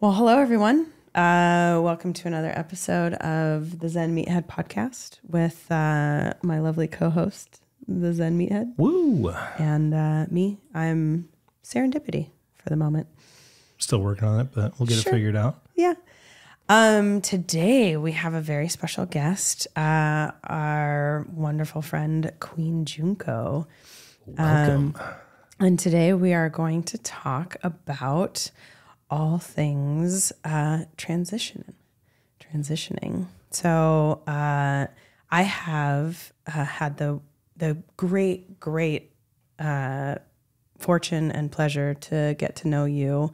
Well, hello, everyone. Welcome to another episode of the ZenMeathead podcast with my lovely co-host, the ZenMeathead. Woo! And me, I'm Serendipity for the moment. Still working on it, but we'll get it figured out. Yeah. Today we have a very special guest, our wonderful friend, Queen Junko. Welcome. And today we are going to talk about all things transitioning. So I have had the great fortune and pleasure to get to know you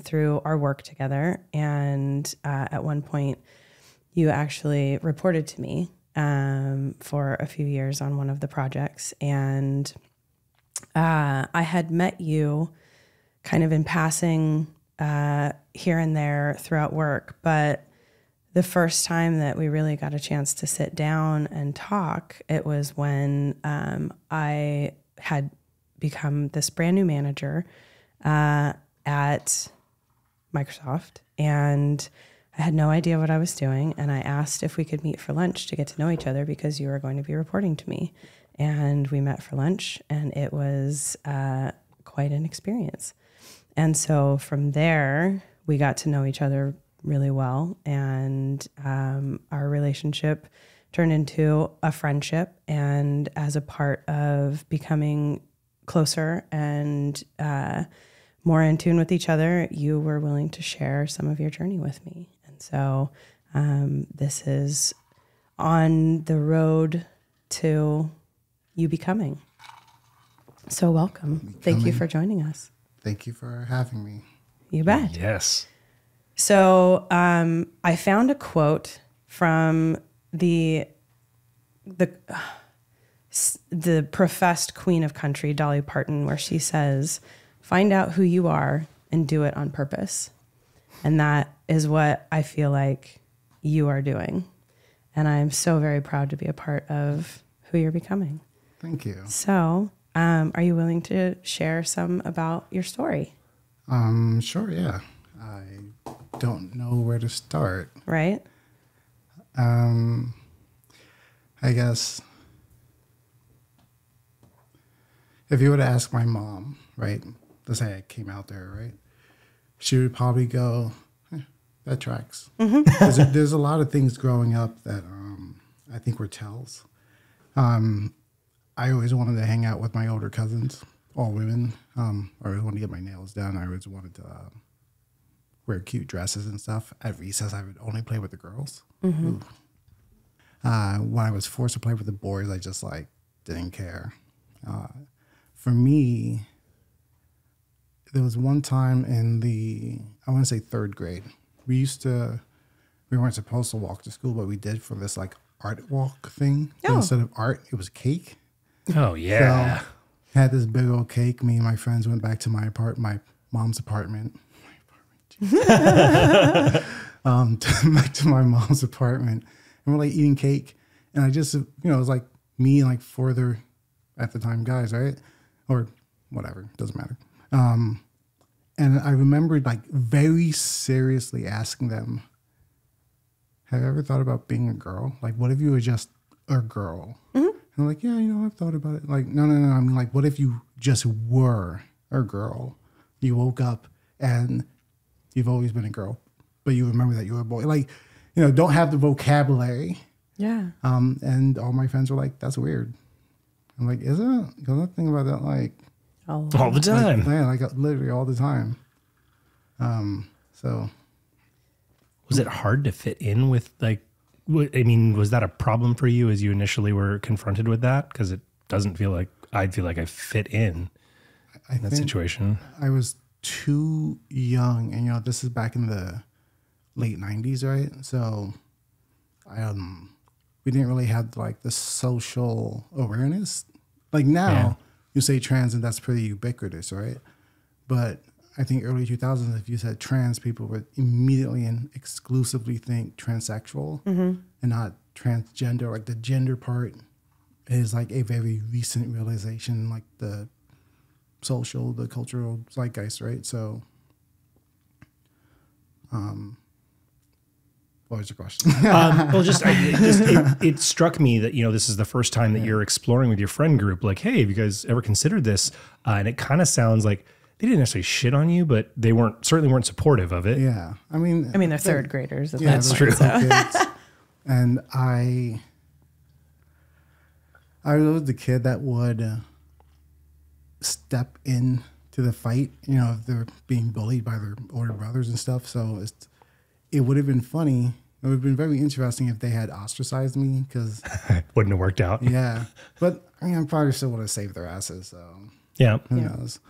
through our work together. And at one point, you actually reported to me for a few years on one of the projects. And I had met you kind of in passing here and there throughout work. But the first time that we really got a chance to sit down and talk, it was when I had become this brand new manager at Microsoft. And I had no idea what I was doing. And I asked if we could meet for lunch to get to know each other because you were going to be reporting to me. And we met for lunch, and it was quite an experience. And so from there, we got to know each other really well, and our relationship turned into a friendship. And as a part of becoming closer and more in tune with each other, you were willing to share some of your journey with me. And so this is on the road to you becoming. So welcome. Thank you for joining us. Thank you for having me. You bet. Yes. So I found a quote from the professed queen of country, Dolly Parton, where she says, "Find out who you are and do it on purpose." And that is what I feel like you are doing. And I'm so very proud to be a part of who you're becoming. Thank you. So are you willing to share some about your story? Sure, yeah. I don't know where to start. Right? I guess if you were to ask my mom, right, let's say I came out there, right, she would probably go, that tracks. Mm-hmm. There's a lot of things growing up that I think were tells. I always wanted to hang out with my older cousins, all women. I always wanted to get my nails done. I always wanted to wear cute dresses and stuff. At recess, I would only play with the girls. Mm-hmm. When I was forced to play with the boys, I just didn't care. For me, there was one time in I want to say third grade. We weren't supposed to walk to school, but we did for this art walk thing. Oh. Instead of art, it was cake. Oh, yeah. So, had this big old cake. Me and my friends went back to my mom's apartment. Back to my mom's apartment. And we're eating cake. And I just, it was me and four other, at the time, guys, right? Or whatever, doesn't matter. And I remembered very seriously asking them, have you ever thought about being a girl? What if you were just a girl? Mm-hmm. And I'm yeah, I've thought about it. No. I mean, what if you just were a girl? You woke up and you've always been a girl, but you remember that you were a boy. Don't have the vocabulary. Yeah. And all my friends were like, that's weird. I'm is it? Because I think about that all the time. Literally all the time. So. Was it hard to fit in with was that a problem for you as you initially were confronted with that? Because it doesn't feel like I'd feel like I fit in that situation. I was too young, and this is back in the late 90s, right? So we didn't really have the social awareness. Now you say trans and that's pretty ubiquitous, right? But I think early 2000s, if you said trans, people would immediately and exclusively think transsexual, mm-hmm. and not transgender. The gender part is a very recent realization, the social, the cultural zeitgeist, right? So What was your question? Well, it struck me that, this is the first time that you're exploring with your friend group. Like, hey, have you guys ever considered this? And it kind of sounds like they didn't necessarily shit on you, but they certainly weren't supportive of it. Yeah. I mean, they're third graders. That's true. Kids. And I was the kid that would step in to the fight, if they're being bullied by their older brothers and stuff. So it would have been funny. It would have been very interesting if they had ostracized me, because wouldn't have worked out. Yeah. But I probably still would have saved their asses. So yeah. Who knows?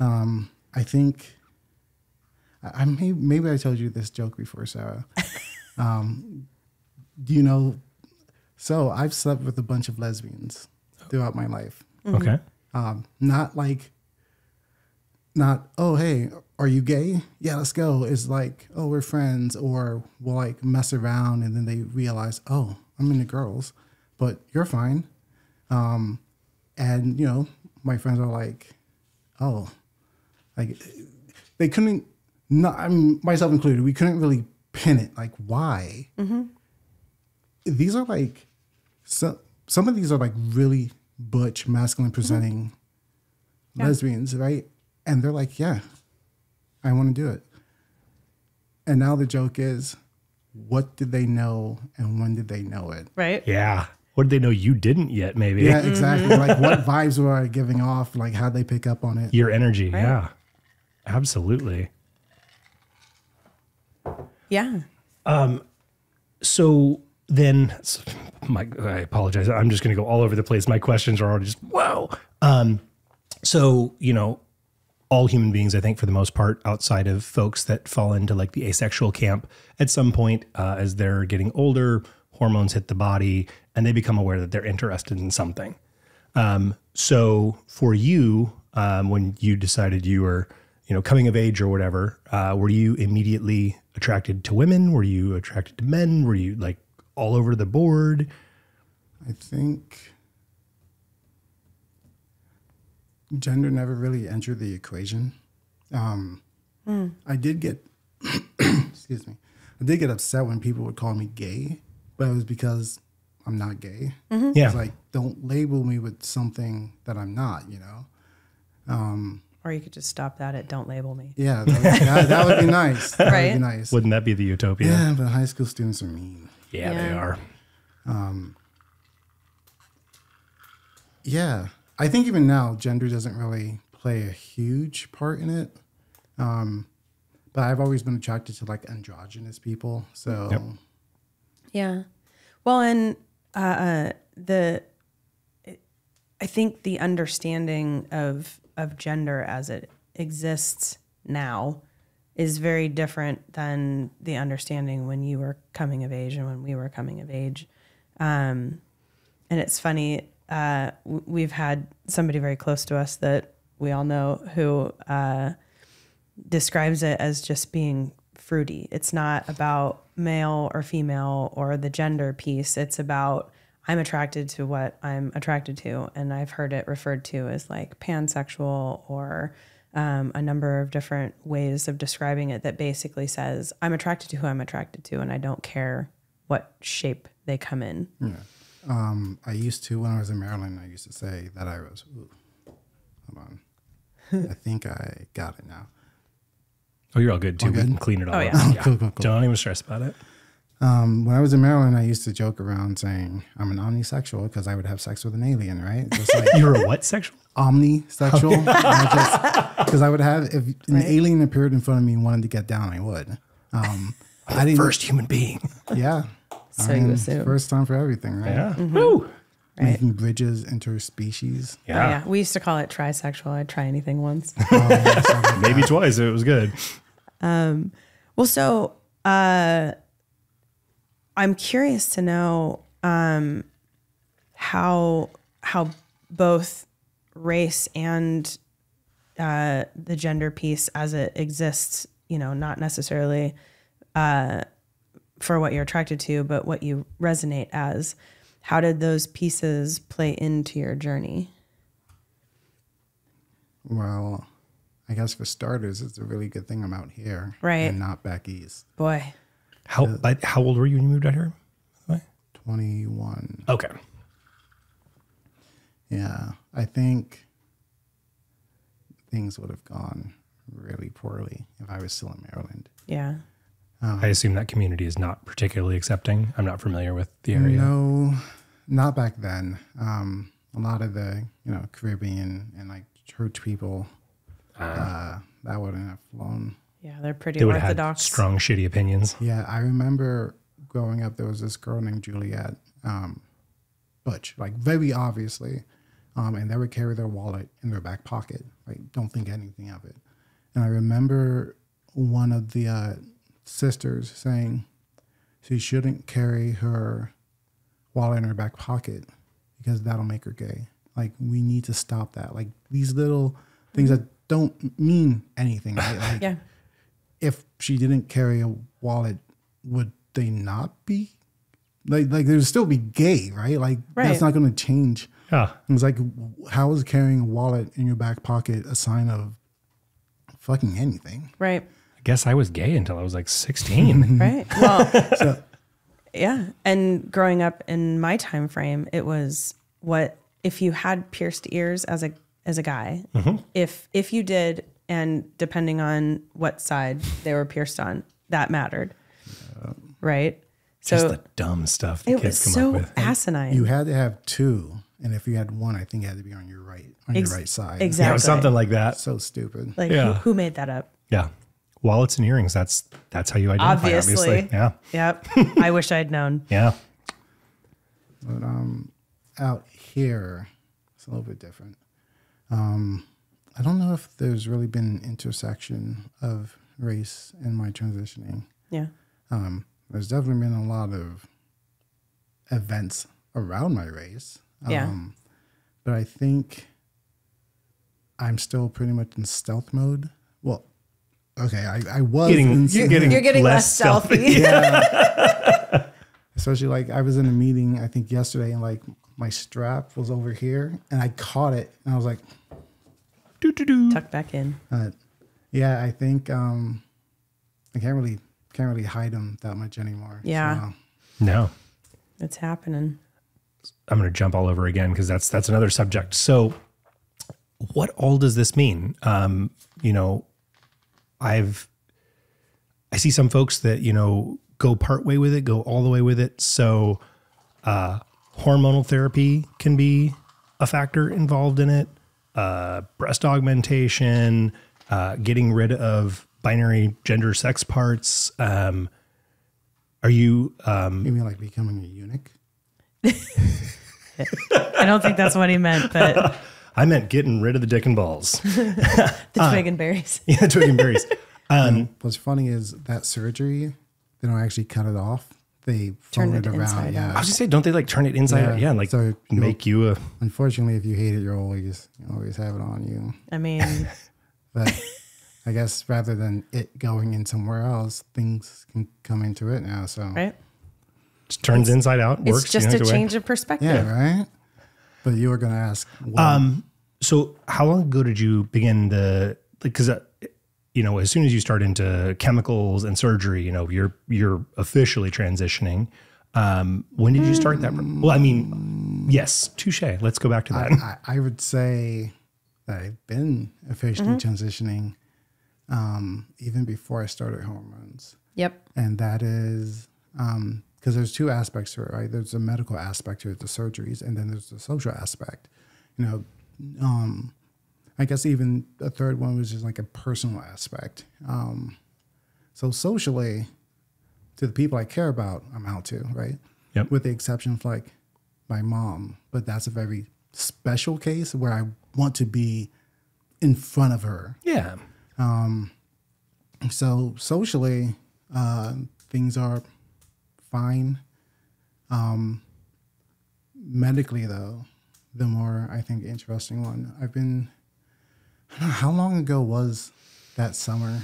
I think maybe I told you this joke before, Sarah. Do you know? So I've slept with a bunch of lesbians throughout my life. Okay. Not, oh, hey, are you gay? Yeah, let's go. It's like, oh, we're friends, or we'll like mess around, and then they realize, oh, I'm into girls, but you're fine. And my friends are like, oh, like they couldn't, myself included, we couldn't really pin it. Like, why? Mm-hmm. These are like, some of these are like really butch, masculine presenting lesbians, right? And they're like, yeah, I want to do it. And now the joke is, what did they know and when did they know it? Right. Yeah. What did they know you didn't yet, maybe? Yeah, exactly. Like, what vibes were I giving off? Like, how'd they pick up on it? Your energy. Right. Yeah. Absolutely. Yeah. So then, I apologize. I'm just going to go all over the place. My questions are already just, wow. So, all human beings, I think, for the most part, outside of folks that fall into like the asexual camp, at some point, as they're getting older, hormones hit the body and they become aware that they're interested in something. So for you, when you decided you were, coming of age or whatever, were you immediately attracted to women? Were you attracted to men? Were you like all over the board? I think gender never really entered the equation. I did get, excuse me, I did get upset when people would call me gay, but it was because I'm not gay. Mm-hmm. Yeah. It's like, don't label me with something that I'm not, Or you could just stop that at "don't label me." Yeah, that would be nice. That Right? would be nice. Wouldn't that be the utopia? Yeah, but high school students are mean. Yeah, they are. Yeah, I think even now, gender doesn't really play a huge part in it. But I've always been attracted to like androgynous people. So, Yep. Yeah. Well, and I think the understanding of gender as it exists now is very different than the understanding when you were coming of age and when we were coming of age. And it's funny, we've had somebody very close to us that we all know who describes it as just being fruity. It's not about male or female or the gender piece. It's about, I'm attracted to what I'm attracted to. And I've heard it referred to as like pansexual or a number of different ways of describing it that basically says, I'm attracted to who I'm attracted to, and I don't care what shape they come in. yeah. I used to, when I was in Maryland, I used to say that I was, hold on. I think I got it now. Oh, you're all good too. All good? We can clean it all Oh, up. yeah. Cool. Don't even stress about it. When I was in Maryland, I used to joke around saying I'm an omnisexual because I would have sex with an alien, right? Just like You're a what sexual? omnisexual. Because I would have, if an alien appeared in front of me and wanted to get down, I would. I didn't. First human being. Yeah. So you assume. First time for everything, right? Yeah. Woo. Right. Making bridges interspecies. Oh, yeah. We used to call it trisexual. I'd try anything once. Maybe twice. It was good. Well, so I'm curious to know how both race and the gender piece as it exists, not necessarily for what you're attracted to, but what you resonate as. How did those pieces play into your journey? Well, I guess for starters, it's a really good thing I'm out here, Right. and not back east. Boy. How old were you when you moved out here? 21. Okay. Yeah, I think things would have gone really poorly if I was still in Maryland. Yeah. I assume that community is not particularly accepting. I'm not familiar with the area. No, not back then. A lot of the, Caribbean and like church people, that wouldn't have flown. Yeah, they're pretty They would have had orthodox. strong, shitty opinions. Yeah, I remember growing up, there was this girl named Juliet, butch, like very obviously, and they would carry their wallet in their back pocket. Like, don't think anything of it. And I remember one of the sisters saying she shouldn't carry her wallet in her back pocket because that'll make her gay. Like, we need to stop that. Like, these little things that don't mean anything. Right? Like, Yeah. if she didn't carry a wallet, would they not be? Like they would still be gay, right? Like, Right. that's not going to change. Yeah. It's like, how is carrying a wallet in your back pocket a sign of fucking anything? Right. I guess I was gay until I was like 16. Right. Well, yeah. And growing up in my time frame, it was what if you had pierced ears as a guy, if you did, and depending on what side they were pierced on, that mattered. Right. Just So the dumb stuff the it was kids come so up with. asinine. You had to have two, and if you had one, I think it had to be on your right side. Exactly. Yeah, it was something like that. So stupid. Like Yeah. who made that up? Yeah. Wallets and earrings. That's how you identify, obviously. Yeah. Yep. I wish I'd known. Yeah. But out here, it's a little bit different. I don't know if there's really been an intersection of race in my transitioning. Yeah. There's definitely been a lot of events around my race. Yeah. But I think I'm still pretty much in stealth mode. Well, okay, I was You're getting less stealthy. Yeah. Especially like I was in a meeting, I think yesterday, and like my strap was over here and I caught it and I was like, Tuck back in. yeah, I think I can't really hide them that much anymore. Yeah. So, No. It's happening. I'm going to jump all over again because that's another subject. So what all does this mean? I see some folks that, go part way with it, go all the way with it. So hormonal therapy can be a factor involved in it. Breast augmentation, getting rid of binary gender sex parts. Are you you mean like becoming a eunuch? I don't think that's what he meant, but I meant getting rid of the dick and balls. the twig and berries. Yeah, twig and berries. What's funny is that surgery, they don't actually cut it off. They Turn fold it it around. inside Yeah. I was just say, don't they like turn it inside out? Yeah, and like So make you a. Unfortunately, if you hate it, you always have it on you. I mean, But I guess rather than it going in somewhere else, things can come into it now. So right? Just turns inside out. It's Works. just a either way. change of perspective. yeah, right. But you were going to ask, what? So how long ago did you begin to, because, as soon as you start into chemicals and surgery, you're officially transitioning. When did you start that? Well, I mean, yes, touche. Let's go back to that. I would say that I've been officially transitioning even before I started hormones. Yep. And that is because there's two aspects to it, right? There's a medical aspect to it, the surgeries, and then there's the social aspect. I guess even a third one was just like a personal aspect. So socially, to the people I care about, I'm out to, right? Yep. With the exception of like my mom, but that's a very special case where I want to be in front of her. Yeah. So socially, things are fine. Medically, though, the more I think interesting one. I don't know, how long ago was that summer?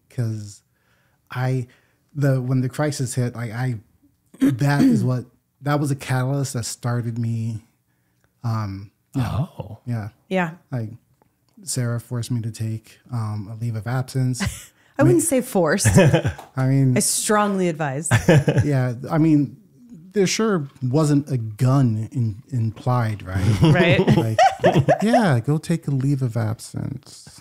Because when the crisis hit, that was a catalyst that started me. Oh. Yeah. Yeah. Like Sarah forced me to take a leave of absence. I wouldn't say forced. I mean, I strongly advise. yeah, I mean, there sure wasn't a gun implied, right? Right. Like, yeah, go take a leave of absence.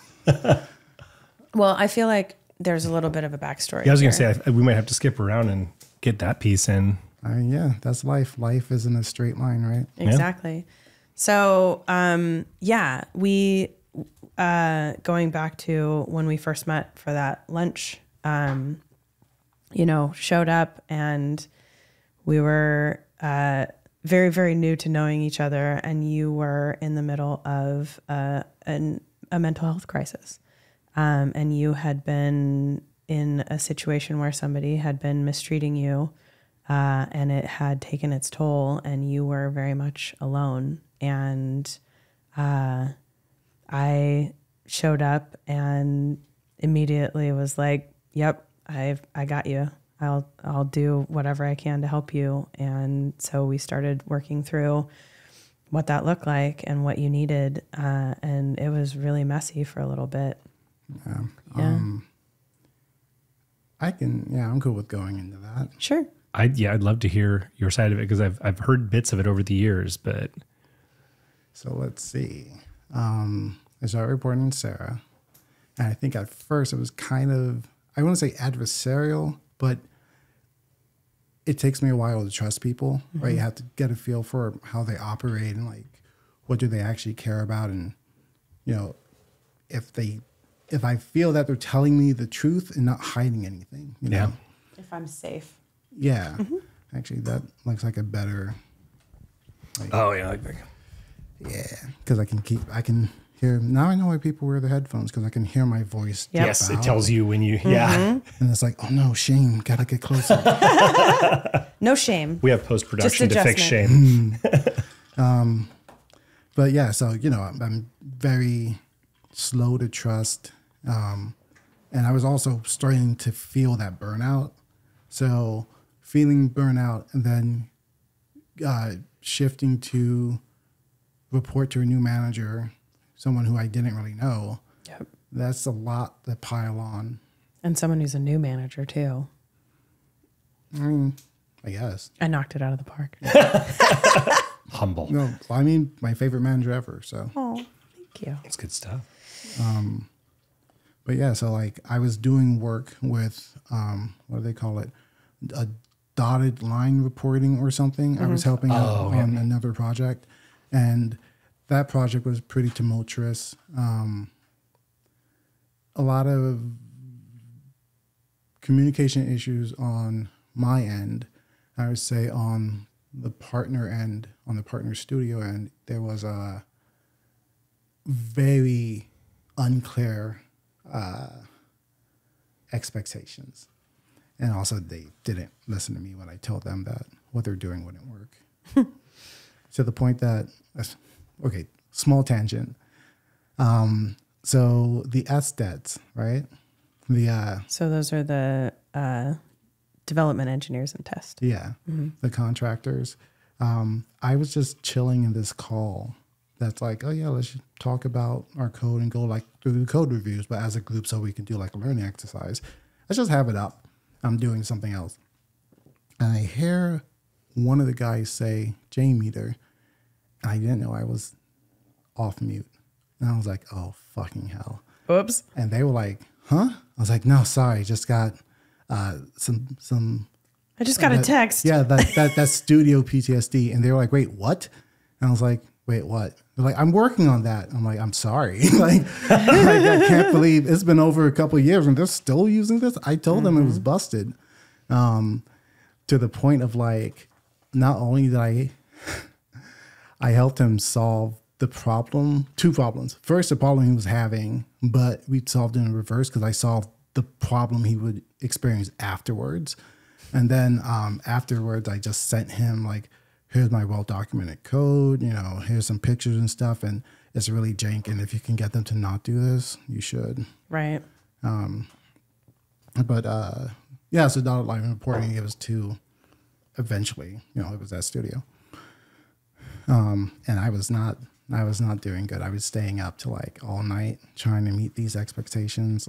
Well, I feel like there's a little bit of a backstory. Yeah, I was going here. to say, we might have to skip around and get that piece in. I mean, yeah, that's life. Life isn't a straight line, right? Exactly. So, we, going back to when we first met for that lunch, showed up and we were very, very new to knowing each other. And you were in the middle of a mental health crisis. And you had been in a situation where somebody had been mistreating you, and it had taken its toll, and you were very much alone. And I showed up and immediately was like, "Yep, I got you. I'll do whatever I can to help you." And so we started working through what that looked like and what you needed, and it was really messy for a little bit. Yeah. I'm cool with going into that. Sure. I'd love to hear your side of it because I've heard bits of it over the years, but. So let's see. I started reporting to Sarah, and I think at first it was kind of, I wouldn't say adversarial, but it takes me a while to trust people, right? You have to get a feel for how they operate and like, what do they actually care about? And, if I feel that they're telling me the truth and not hiding anything, you know? If I'm safe. Yeah. Actually, that looks like a better. Yeah. Yeah. Because I can hear. Now I know why people wear the headphones, because I can hear my voice. Yep. Yes, it tells you when you, yeah. And it's like, oh no, shame. Gotta get closer. No shame. We have post-production Just to fix shame. But yeah, so, I'm very slow to trust. And I was also starting to feel that burnout. So feeling burnout and then shifting to report to a new manager, someone who I didn't really know. Yep. That's a lot to pile on. And someone who's a new manager too. I guess. I knocked it out of the park. Humble. No, I mean, my favorite manager ever. So. Oh, thank you. That's good stuff. But yeah, so like I was doing work with, what do they call it? A dotted line reporting or something. I was helping out on another project, and that project was pretty tumultuous. A lot of communication issues on my end. I would say on the partner end, on the partner studio end, there was a very unclear expectations. And also they didn't listen to me when I told them that what they're doing wouldn't work. To the point that, okay, small tangent. So the SDETs, right? So those are the development engineers and test. Yeah, the contractors. I was just chilling in this call that's like, oh yeah, let's talk about our code and go like through the code reviews, but as a group so we can do like a learning exercise. Let's just have it up. I'm doing something else. And I hear one of the guys say JMeter, and I didn't know I was off mute. And I was like, oh, fucking hell. Oops. And they were like, huh? I was like, no, sorry, just got some I just got a text. Yeah, that's studio PTSD. And they were like, wait, what? And I was like, wait, what? They're like, I'm working on that. I'm like, I'm sorry. like I can't believe it's been over a couple of years and they're still using this. I told them it was busted. To the point of like, not only did I helped him solve the problem, two problems. First, the problem he was having, but we solved it in reverse because I solved the problem he would experience afterwards. And then afterwards, I just sent him like, here's my well-documented code, here's some pictures and stuff, and it's really jank. And if you can get them to not do this, you should. Right. But yeah, so dotted line reporting, it was to eventually, it was that studio. And I was not I was not doing good. I was staying up till like all night trying to meet these expectations.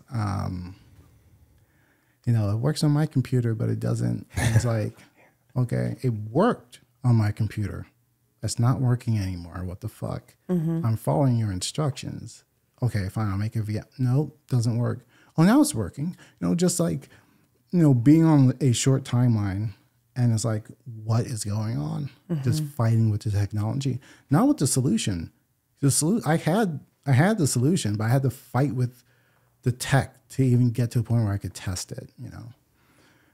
You know, it works on my computer, but it doesn't. And it's like, okay, it worked on my computer. It's not working anymore. What the fuck? I'm following your instructions. Okay, fine. I'll make a VM. Nope, doesn't work. Oh, now it's working. You know, just like, you know, being on a short timeline, and it's like, what is going on? Just fighting with the technology, not with the solution. I had the solution, but I had to fight with the tech to even get to a point where I could test it. You know,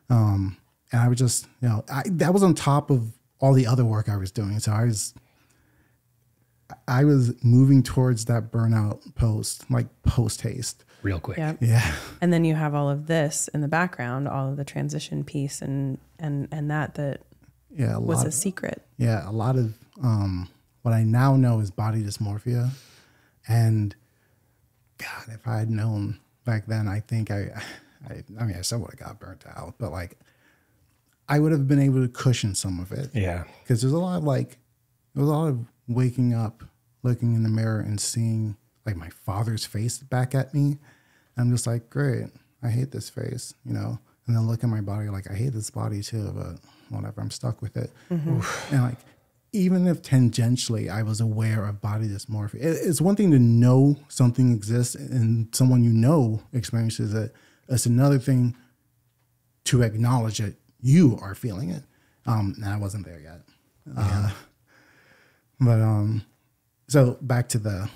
and I was just, you know, that was on top of all the other work I was doing. So I was moving towards that burnout post haste. Real quick. Yep. Yeah. And then you have all of this in the background, all of the transition piece and that Yeah. was a secret. Yeah. A lot of what I now know is body dysmorphia. And God, if I had known back then, I think I mean, I still would have got burnt out, but like I would have been able to cushion some of it. Yeah. Because there's a lot of waking up, looking in the mirror and seeing like my father's face back at me. I'm just like, great, I hate this face, you know? And then look at my body, like, I hate this body too, but whatever, I'm stuck with it. And like, even if tangentially I was aware of body dysmorphia, it's one thing to know something exists and someone you know experiences it. It's another thing to acknowledge that you are feeling it. And I wasn't there yet. So back to the,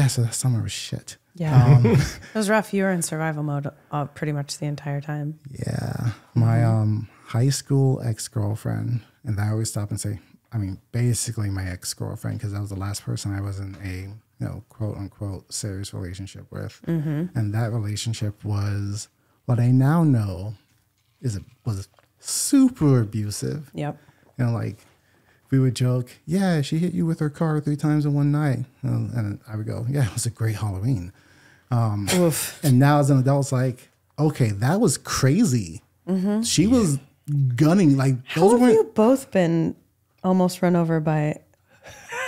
so that summer was shit. Yeah. It was rough. You were in survival mode pretty much the entire time. Yeah. My high school ex-girlfriend, and I always stop and say, I mean, basically my ex-girlfriend, because that was the last person I was in a, you know, quote unquote serious relationship with. And that relationship was what I now know was super abusive. Yep. You know, like we would joke, yeah, she hit you with her car 3 times in one night. And I would go, yeah, it was a great Halloween. And now as an adult, it's like, okay, that was crazy. She was gunning. Like, How have you both been almost run over by...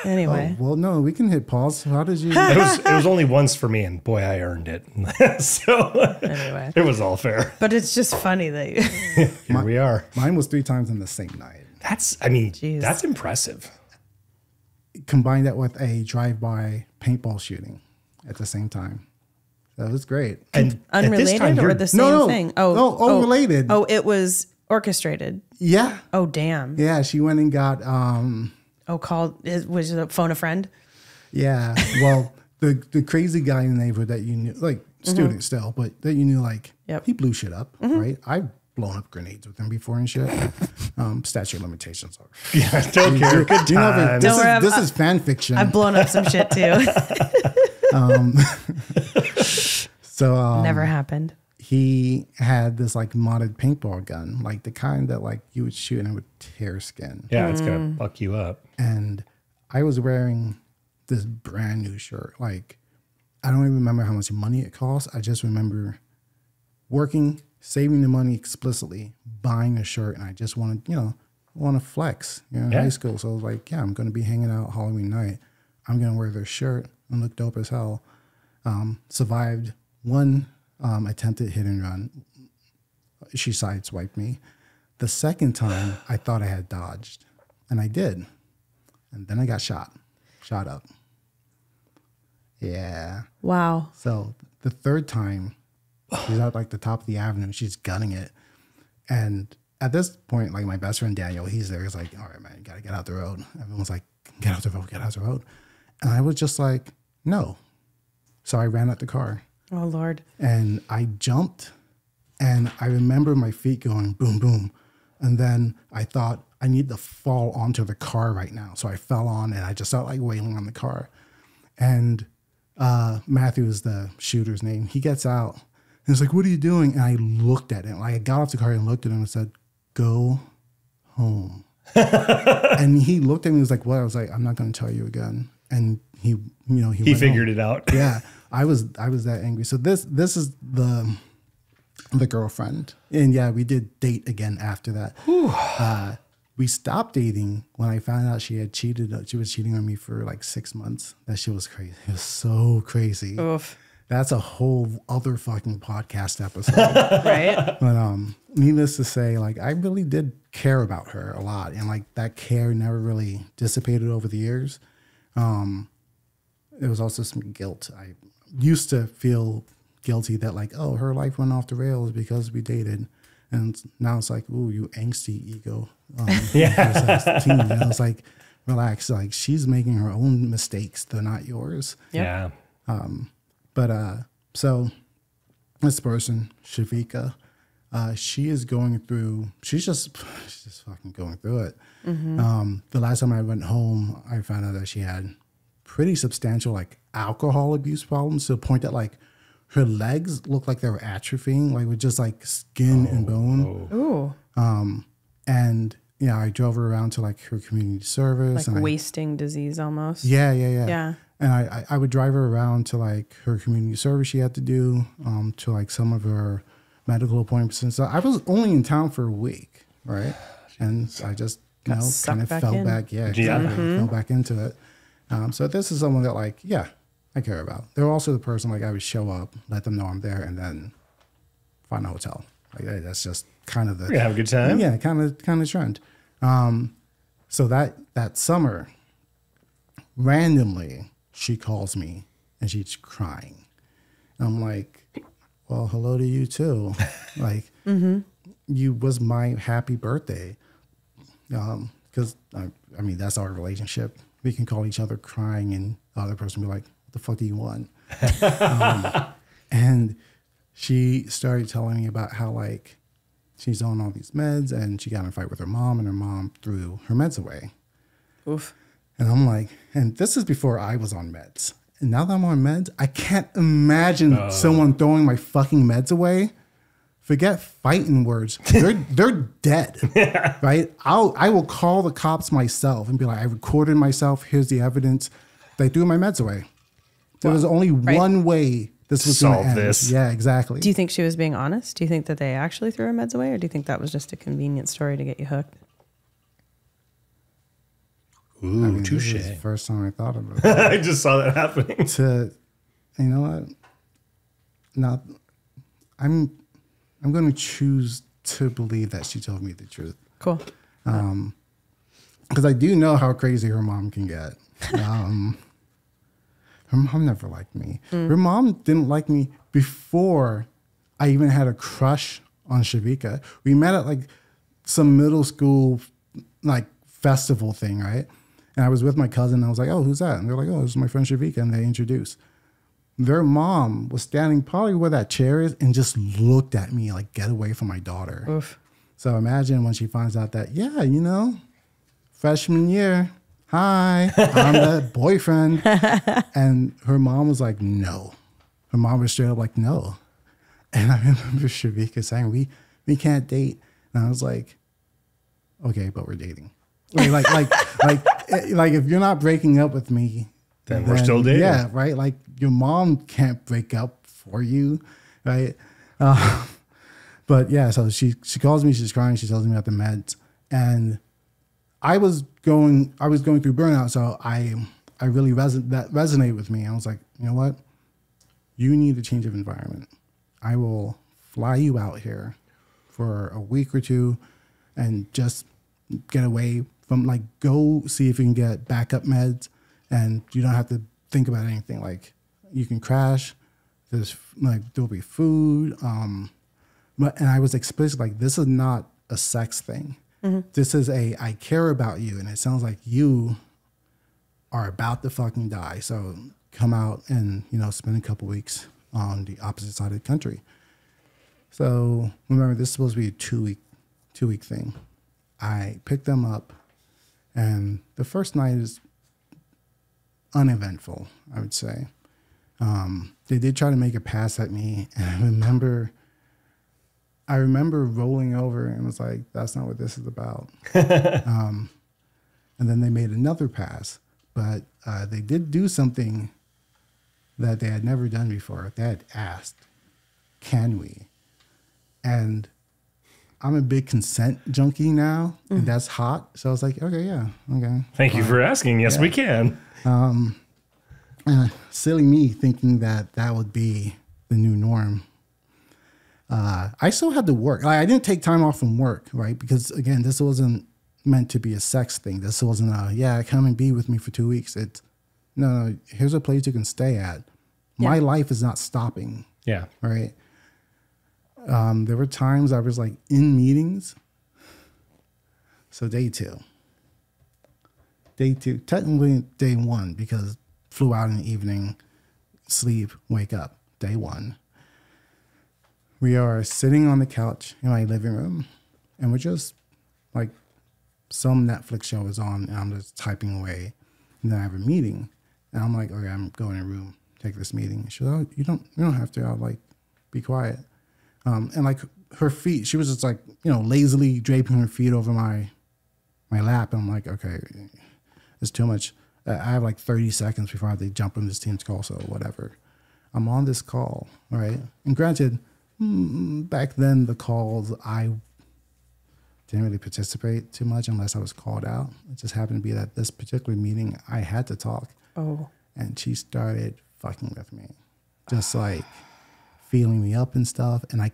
Anyway. Oh, well, no, we can hit pause. How did you... It was only once for me, and boy, I earned it. So Anyway. it was all fair. But it's just funny that you... Here we are. Mine was 3 times in the same night. That's impressive. Combine that with a drive-by paintball shooting at the same time. That was great. And Unrelated or the same thing? Related. Oh, it was orchestrated. Yeah. Oh, damn. Yeah, she went and got... was it phone a friend? Yeah. Well, the crazy guy in the neighborhood that you knew, like student still, but that you knew, like, he blew shit up, right? I've blown up grenades with him before and shit. Statute of limitations. Yeah, don't care. Good times. This is fan fiction. I've blown up some shit too. Never happened. He had this like modded paintball gun, like the kind that like you would shoot and it would tear skin. Yeah, it's gonna fuck you up. And I was wearing this brand new shirt. Like, I don't even remember how much money it cost. I just remember working, saving the money explicitly, buying a shirt, and I just wanted, want to flex. In high school. So I was like, yeah, I'm going to be hanging out Halloween night. I'm going to wear this shirt and look dope as hell. Survived one attempted hit and run. She sideswiped me. The second time, I thought I had dodged, and I did. And then I got shot up. Yeah. Wow. So the third time, she's at like the top of the avenue. She's gunning it. And at this point, like my best friend Daniel, he's there. He's like, all right, man, you got to get out the road. Everyone's like, get out the road, get out the road. And I was just like, no. So I ran out the car. Oh, Lord. And I jumped. And I remember my feet going boom, boom. And then I thought, I need to fall onto the car right now. So I fell on and I just started like wailing on the car. And Matthew is the shooter's name. He gets out and he's like, what are you doing? And I looked at him. Like I got off the car and looked at him and said, go home. And he looked at me and was like, what? I was like, I'm not going to tell you again. And he figured it out. Yeah. I was that angry. So this is the girlfriend. And yeah, we did date again after that. we stopped dating when I found out she had cheated. She was cheating on me for like 6 months. That shit was crazy. It was so crazy. Oof. That's a whole other fucking podcast episode. Right? But needless to say, like I really did care about her a lot, and like that care never really dissipated over the years. There was also some guilt. I used to feel guilty that like, oh, her life went off the rails because we dated. And now it's like, ooh, you angsty ego. Teen. You know, it's like, relax. Like she's making her own mistakes. They're not yours. Yeah. So this person, Shavika, she is going through, she's just fucking going through it. The last time I went home, I found out that she had pretty substantial like alcohol abuse problems to the point that like her legs looked like they were atrophying, like with just like skin and bone. Ooh. And yeah, I drove her around to like her community service. Like and wasting disease almost. Yeah. Yeah. And I would drive her around to like her community service she had to do, to like some of her medical appointments and stuff. I was only in town for a week, right? And I just, you know, kind of fell back. Yeah, exactly. Fell back into it. So this is someone that like, yeah, I care about. They're also the person like I would show up, let them know I'm there, and then find a hotel. Like hey, that's just kind of the We're gonna have a good time. Yeah, kind of trend. So that summer, randomly she calls me and she's crying. And I'm like, well, hello to you too. Like, you was my happy birthday. Because I mean that's our relationship. We can call each other crying, and the other person be like, "What the fuck do you want?" And she started telling me about how like she's on all these meds, and she got in a fight with her mom, and her mom threw her meds away. Oof. And I'm like, and this is before I was on meds. And now that I'm on meds, I can't imagine someone throwing my fucking meds away. Forget fighting words. They're dead, right? I will call the cops myself and be like, I recorded myself. Here's the evidence. They threw my meds away. There was only one way this was going to end. This. Yeah, exactly. Do you think she was being honest? Do you think that they actually threw her meds away, or do you think that was just a convenient story to get you hooked? Ooh, I mean, touche. this is the first time I thought of it. I just saw that happening. You know what? Not. I'm going to choose to believe that she told me the truth. Cool. Because I do know how crazy her mom can get. Her mom never liked me. Her mom didn't like me before I even had a crush on Shavika. We met at like some middle school like festival thing, right? And I was with my cousin, and I was like, oh, who's that? And they're like, oh, this is my friend Shavika, and they introduced. Their mom was standing probably where that chair is and just looked at me like, get away from my daughter. Oof. So imagine when she finds out that, yeah, you know, freshman year, hi, I'm the boyfriend. And her mom was like, no. Her mom was straight up like, no. And I remember Shavika saying, we can't date. And I was like, okay, but we're dating. Like if you're not breaking up with me, Then we're still dating. Yeah, right. Like your mom can't break up for you, right? But yeah, so she calls me. She's crying. She tells me about the meds, and I was going through burnout. So I really that resonated with me. I was like, you know what? You need a change of environment. I will fly you out here for a week or two, and just get away from like go see if you can get backup meds. And you don't have to think about anything. Like you can crash. There's like there'll be food. And I was explicit like this is not a sex thing. This is I care about you, and it sounds like you are about to fucking die. So come out and spend a couple weeks on the opposite side of the country. So remember, this is supposed to be a two week thing. I picked them up, and the first night is uneventful, I would say. They did try to make a pass at me, and I remember rolling over and was like, that's not what this is about. And then they made another pass, but they did do something that they had never done before. They had asked, can we? And I'm a big consent junkie now, and that's hot. So I was like, okay, yeah, okay. Thank you for asking. Yes, we can. Silly me thinking that would be the new norm. I still had to work. I didn't take time off from work, right? Because again, this wasn't meant to be a sex thing. This wasn't come and be with me for 2 weeks. It's no, here's a place you can stay at. My life is not stopping. Yeah. Right. There were times I was like in meetings. So day two, technically day one, because flew out in the evening, sleep, wake up. Day one. We are sitting on the couch in my living room, and we're just like, some Netflix show is on, and I'm just typing away. And then I have a meeting, and I'm like, okay, I'm going in a room, take this meeting. She's like, oh, you don't have to. I'll like, be quiet. And like her feet, she was just like, lazily draping her feet over my lap. And I'm like, okay, it's too much. I have like 30 seconds before I have to jump on this team's call, so whatever. I'm on this call, right? And granted, back then the calls, I didn't really participate too much unless I was called out. It just happened to be that this particular meeting, I had to talk. Oh. And she started fucking with me. Just like feeling me up and stuff. And I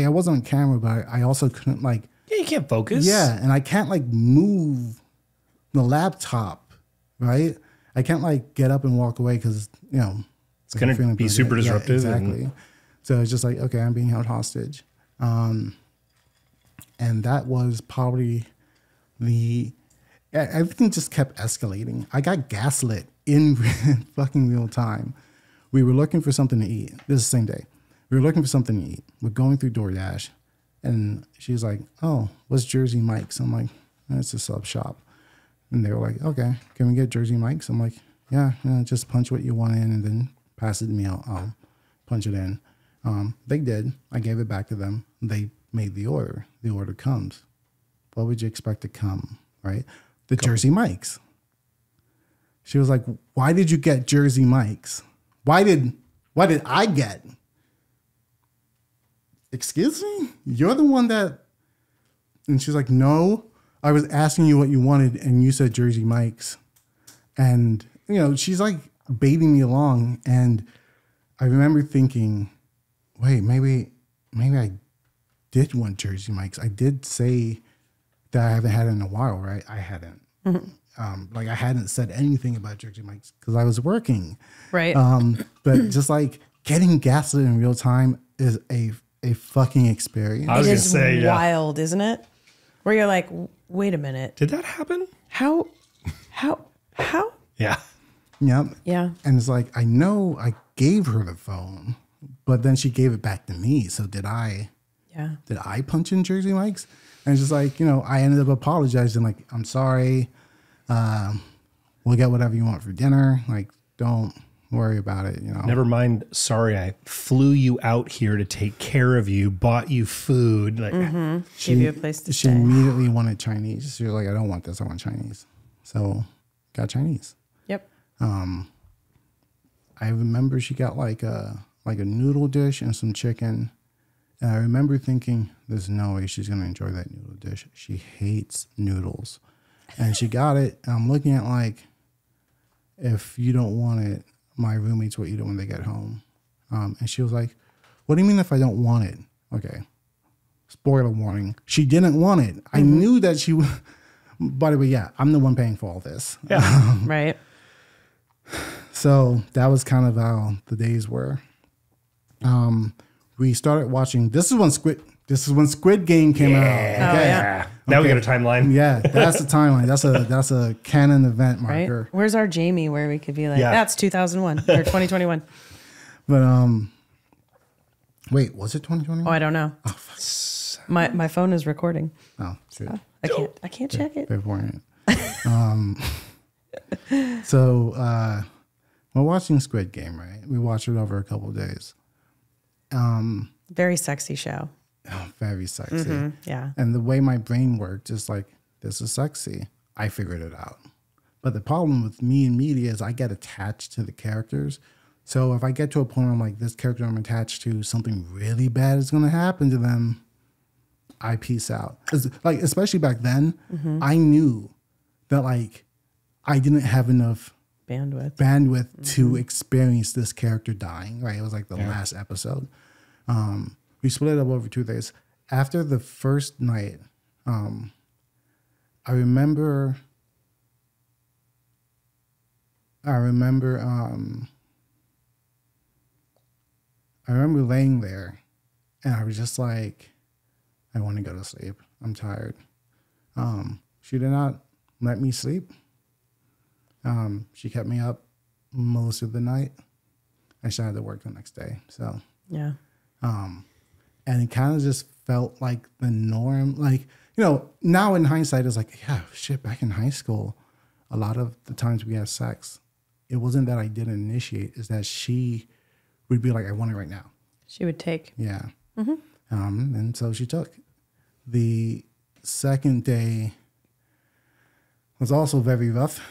wasn't on camera, but I also couldn't like. Yeah, you can't focus. Yeah, and I can't like move the laptop, right? I can't like get up and walk away because, it's going to be super disruptive. Yeah, exactly. So it's just like, okay, I'm being held hostage. And that was probably everything just kept escalating. I got gaslit in fucking real time. We were looking for something to eat. This is the same day. We were looking for something to eat. We're going through DoorDash. And she's like, oh, what's Jersey Mike's? I'm like, it's a sub shop. And they were like, okay, can we get Jersey Mike's? I'm like, yeah, just punch what you want in and then pass it to me. I'll punch it in. They did. I gave it back to them. They made the order. The order comes. What would you expect to come, right? The Jersey Mike's. She was like, why did you get Jersey Mike's? Why did I get? Excuse me? You're the one that... And she's like, no, I was asking you what you wanted and you said Jersey Mike's. And, she's like baiting me along. And I remember thinking, wait, maybe I did want Jersey Mike's. I did say that I haven't had it in a while, right? I hadn't. Mm-hmm. I hadn't said anything about Jersey Mike's because I was working. Right. But just like getting gaslit in real time is a fucking experience. I was it gonna is say, wild, isn't it? Where you're like, wait a minute. Did that happen? How? Yeah. Yep. Yeah. And it's like, I know I gave her the phone, but then she gave it back to me. So did I? Yeah. Did I punch in Jersey Mike's? And it's just like, I ended up apologizing. Like, I'm sorry. We'll get whatever you want for dinner. Like, don't worry about it. Never mind. Sorry, I flew you out here to take care of you, bought you food. Like, give you a place to stay. She immediately wanted Chinese. She was like, I don't want this. I want Chinese. So got Chinese. Yep. I remember she got like a noodle dish and some chicken. And I remember thinking, there's no way she's going to enjoy that noodle dish. She hates noodles. And she got it. And I'm looking at like, if you don't want it, my roommates will eat it when they get home. And she was like, what do you mean if I don't want it? Okay. Spoiler warning. She didn't want it. I knew that she would. By the way, yeah, I'm the one paying for all this. Yeah. Right. So that was kind of how the days were. We started watching. This is when Squid Game came out. Okay. Oh, yeah. Now we got a timeline. Yeah, that's the timeline. That's a canon event marker. Right? Where's our Jamie where we could be like, that's 2001 or 2021. But wait, was it 2021? Oh, I don't know. Oh, fuck. My phone is recording. Oh, shit. I can't check it. So we're watching Squid Game, right? We watched it over a couple of days. Very sexy show. Oh, very sexy. Mm-hmm, yeah. And the way my brain worked is like, this is sexy. I figured it out. But the problem with me and media is I get attached to the characters. So if I get to a point where I'm like, this character I'm attached to, something really bad is going to happen to them, I peace out. Like, especially back then, I knew that like I didn't have enough bandwidth to experience this character dying. Right, it was like the last episode. We split it up over 2 days. After the first night, I remember laying there, and I was just like, I want to go to sleep. I'm tired. She did not let me sleep. She kept me up most of the night. I still had to work the next day. So yeah. And it kind of just felt like the norm. Like, you know, now in hindsight, it's like, yeah, shit, back in high school, a lot of the times we had sex, it wasn't that I didn't initiate, it's that she would be like, I want it right now. She would take. Yeah. And so she took. The second day was also very rough.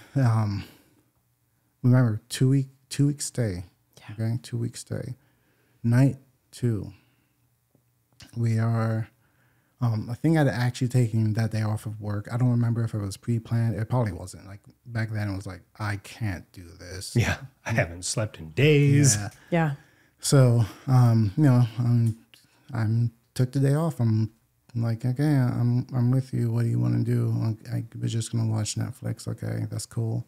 Remember, 2 week stay. Yeah. Okay, 2 week stay. Night 2. We are, I think I'd actually taken that day off of work. I don't remember if it was pre-planned. It probably wasn't. Like back then it was like, I can't do this. Yeah. I haven't slept in days. Yeah. So, you know, I'm took the day off. I'm like, okay, I'm with you. What do you want to do? I was just going to watch Netflix. Okay, that's cool.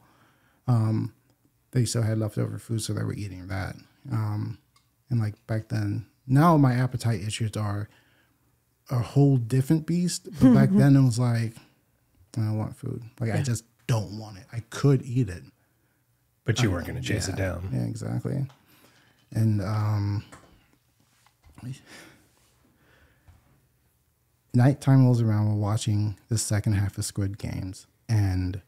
They still had leftover food, so they were eating that. And like back then, now my appetite issues are a whole different beast. But back then it was like, I don't want food. Like I just don't want it. I could eat it, but you weren't going to chase it down. Yeah, exactly. And nighttime rolls around. We're watching the second half of Squid Games, and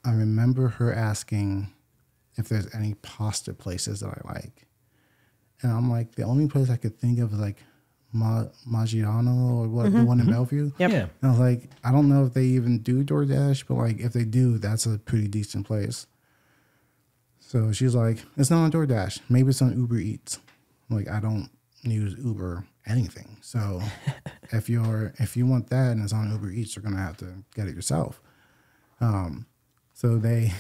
I remember her asking if there's any pasta places that I like. And I'm like, the only place I could think of is like Maggiano or what, the one in Bellevue. Yep. Yeah. And I was like, I don't know if they even do DoorDash, but like if they do, that's a pretty decent place. So she's like, it's not on DoorDash. Maybe it's on Uber Eats. I'm like, I don't use Uber anything. So if you want that and it's on Uber Eats, you're gonna have to get it yourself. So they're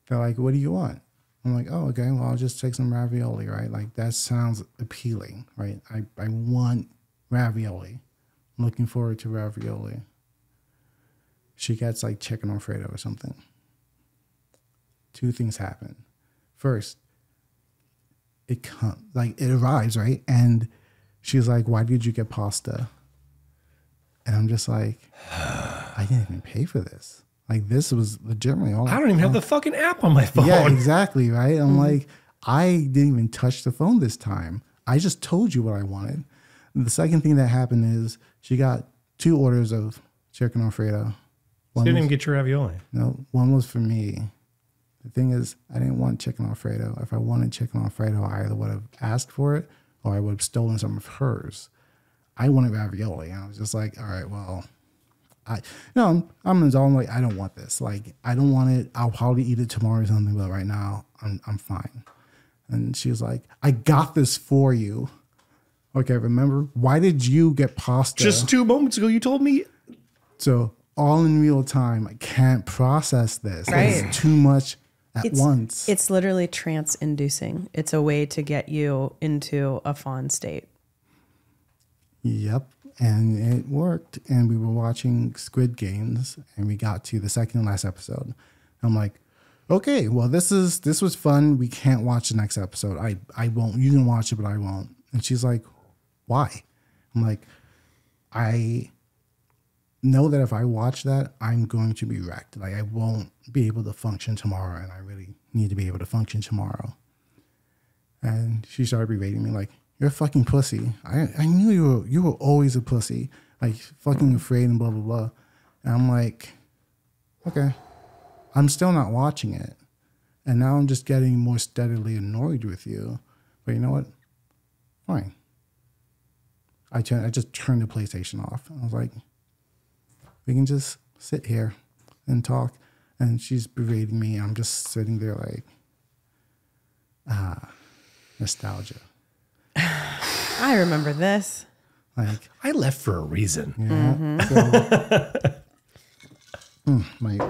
like, what do you want? I'm like, oh, okay, well, I'll just take some ravioli, right? Like, that sounds appealing, right? I want ravioli. I'm looking forward to ravioli. She gets, like, chicken Alfredo or something. 2 things happen. First, it arrives, right? And she's like, why did you get pasta? And I'm just like, I didn't even pay for this. Like, this was legitimately all. I don't even have the fucking app on my phone. Yeah, exactly, right? I'm like, I didn't even touch the phone this time. I just told you what I wanted. And the second thing that happened is she got 2 orders of chicken Alfredo. You didn't even get your ravioli. No, one was for me. The thing is, I didn't want chicken Alfredo. If I wanted chicken Alfredo, I either would have asked for it or I would have stolen some of hers. I wanted ravioli. And I was just like, all right, well, I'm in the zone. Like, I don't want this. Like, I don't want it. I'll probably eat it tomorrow or something, but right now I'm fine. And she was like, I got this for you. Okay, remember, why did you get pasta? Just 2 moments ago, you told me. So all in real time, I can't process this. Right. It's too much at once. It's literally trance inducing. It's a way to get you into a fawn state. Yep. And it worked. And we were watching Squid Games and we got to the second and last episode. I'm like, okay, well, this was fun. We can't watch the next episode. I won't. You can watch it, but I won't. And she's like, why? I'm like, I know that if I watch that, I'm going to be wrecked. Like, I won't be able to function tomorrow, and I really need to be able to function tomorrow. And she started berating me like, you're a fucking pussy. I knew you were always a pussy. Like, fucking afraid and blah, blah, blah. And I'm like, okay. I'm still not watching it. And now I'm just getting more steadily annoyed with you. But you know what? Fine. I just turned the PlayStation off. I was like, we can just sit here and talk. And she's berating me. I'm just sitting there like, nostalgia. I remember this. Like, I left for a reason. yeah. So, like,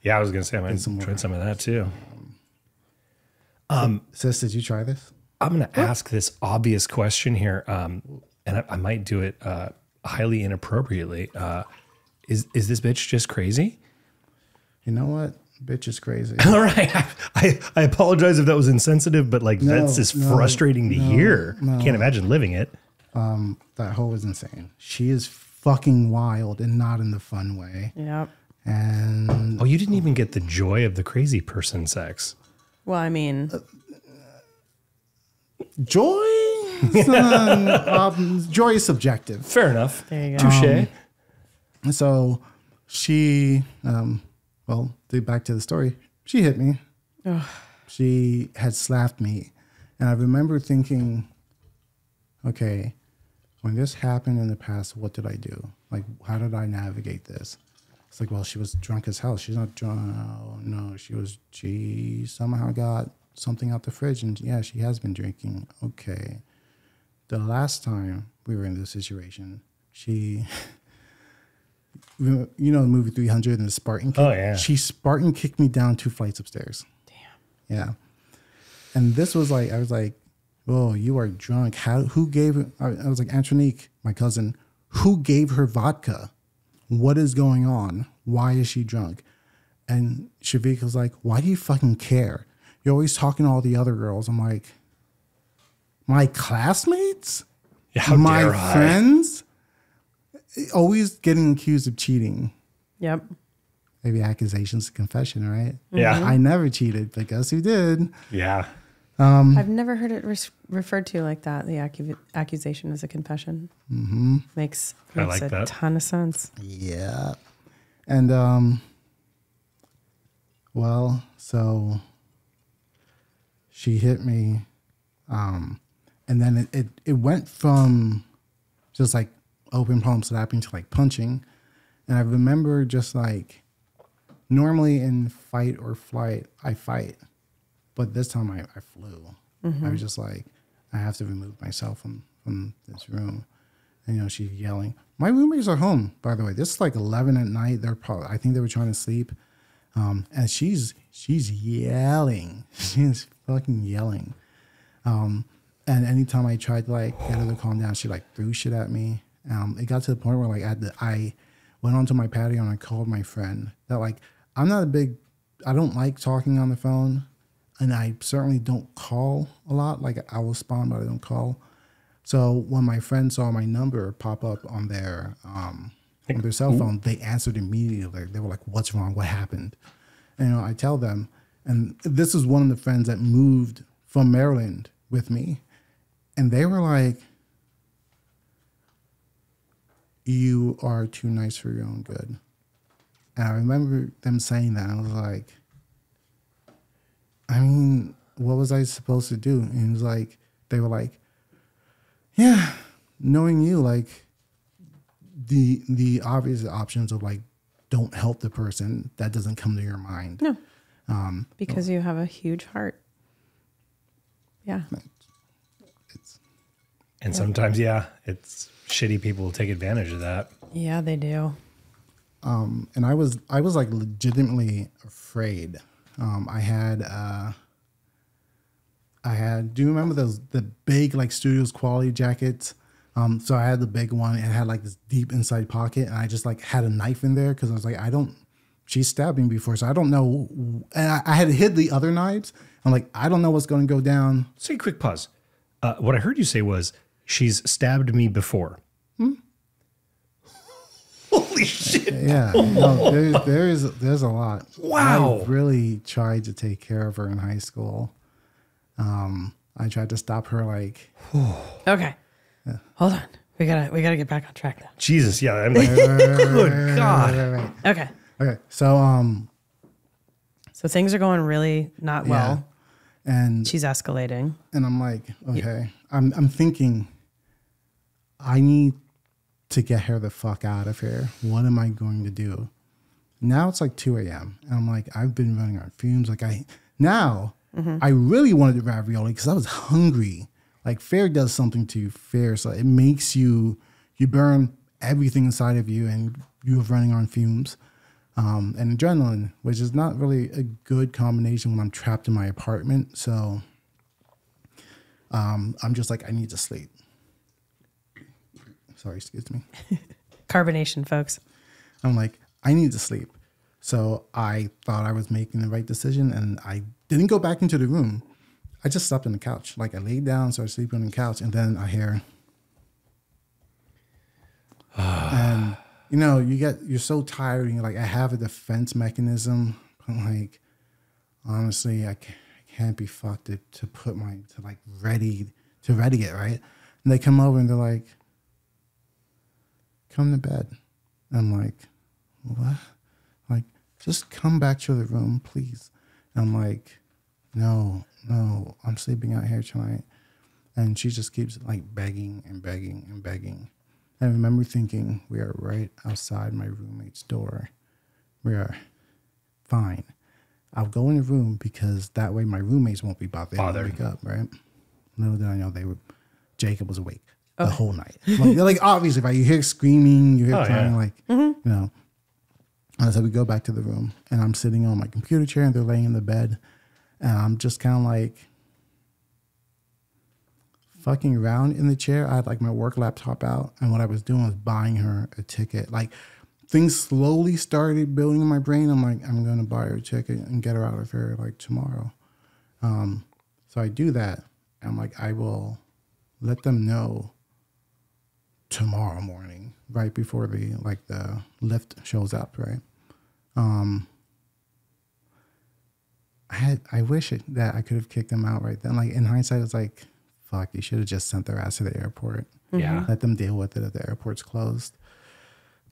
Yeah, I was going to say I might try some of that too. sis, did you try this? I'm going to ask this obvious question here, and I might do it highly inappropriately. Is this bitch just crazy? You know what? Bitch is crazy. All right. I apologize if that was insensitive, but like that's just frustrating to hear. Can't imagine living it. That hoe is insane. She is fucking wild and not in the fun way. Yep. And Oh, you didn't even get the joy of the crazy person sex. Well, I mean, joy? Joy is subjective. Fair enough. there you go. Touche. So she, back to the story. She hit me. Ugh. She had slapped me. And I remember thinking, okay, when this happened in the past, what did I do? Like, how did I navigate this? It's like, well, she was drunk as hell. She's not drunk. No, she somehow got something out the fridge. And yeah, she has been drinking. Okay. The last time we were in this situation, she, you know, the movie 300 and the Spartan kick? Oh, yeah. She Spartan kicked me down 2 flights upstairs. Damn. Yeah. And this was like, I was like, oh, you are drunk. Who gave it? I was like, Antronique, my cousin, who gave her vodka? What is going on? Why is she drunk? And Shavik was like, why do you fucking care? You're always talking to all the other girls. I'm like, my classmates? Yeah, how my dare I? friends? Always getting accused of cheating. Yep. Maybe accusations of confession, right? Yeah. I never cheated, but guess who did? Yeah. I've never heard it referred to like that. The accusation is a confession. Mm-hmm. Makes like a that. ton of sense. Yeah. And, so she hit me. And then it went from just like open palm slapping to like punching. And I remember just like, normally in fight or flight, I fight. But this time I flew. I was just like, I have to remove myself from this room. And, you know, she's yelling. My roommates are home, by the way. This is like 11 at night. I think they were trying to sleep. And she's yelling. She's fucking yelling. And anytime I tried to like get her to calm down, she like threw shit at me. It got to the point where like I went onto my patio and I called my friend that like, I don't like talking on the phone. And I certainly don't call a lot. Like I will respond, but I don't call. So when my friend saw my number pop up on their cell phone, they answered immediately. They were like, "What's wrong? What happened?" And you know, I tell them, and this is one of the friends that moved from Maryland with me, and they were like, "You are too nice for your own good." And I remember them saying that. I was like, I mean, what was I supposed to do? And it was like, they were like, yeah, knowing you, like the obvious options of like, don't help the person, that doesn't come to your mind. No. Because you have a huge heart. Yeah. And sometimes, it's shitty people will take advantage of that. Yeah, they do. And I was like legitimately afraid. I had, do you remember the big like Studios quality jackets? So I had the big one. It had like this deep inside pocket, and I just like had a knife in there because I was like, she's stabbed me before, so I don't know. And I had hid the other knives. I'm like, I don't know what's going to go down. Say a quick pause. What I heard you say was, she's stabbed me before. Holy shit. Yeah, no, there's a lot. Wow. I really tried to take care of her in high school. I tried to stop her like. Okay. Yeah. Hold on. We gotta get back on track now. Jesus, yeah. I'm like, good God. Right. Okay. So things are going really not well. And she's escalating. And I'm like, okay. I'm thinking, I need to get her the fuck out of here. What am I going to do? Now it's like 2 a.m. And I'm like, I've been running on fumes. Like I really wanted the ravioli because I was hungry. Like fare does something to fare. So it makes you you burn everything inside of you and you're running on fumes. And adrenaline, which is not really a good combination when I'm trapped in my apartment. So I'm just like, I need to sleep. Sorry, excuse me. Carbonation, folks. I'm like, I need to sleep. So I thought I was making the right decision, and I didn't go back into the room. I just slept on the couch. Like I laid down, started sleeping on the couch, and then I hear, and you know, you're so tired, and you're like, I have a defense mechanism. But like, honestly, I can't be fucked to put ready it, right? And they come over and they're like, come to bed. I'm like, what? Like, just come back to the room, please. And I'm like, no, I'm sleeping out here tonight. And she just keeps like begging and begging and begging. And I remember thinking, we are right outside my roommate's door. We are fine. I'll go in the room because that way my roommates won't be bothered. They won't wake up, right? Little did I know Jacob was awake the whole night. Like obviously, right? You hear screaming, you hear crying, you know. And so we go back to the room, and I'm sitting on my computer chair, and they're laying in the bed, and I'm just kind of like fucking around in the chair. I had like my work laptop out, and what I was doing was buying her a ticket. Like things slowly started building in my brain. I'm like, I'm going to buy her a ticket and get her out of here like tomorrow. So I do that. I'm like, I will let them know tomorrow morning, right before the lift shows up, right? I wish that I could have kicked them out right then. Like in hindsight, it's like, fuck, you should have just sent their ass to the airport. Yeah. Let them deal with it if the airport's closed.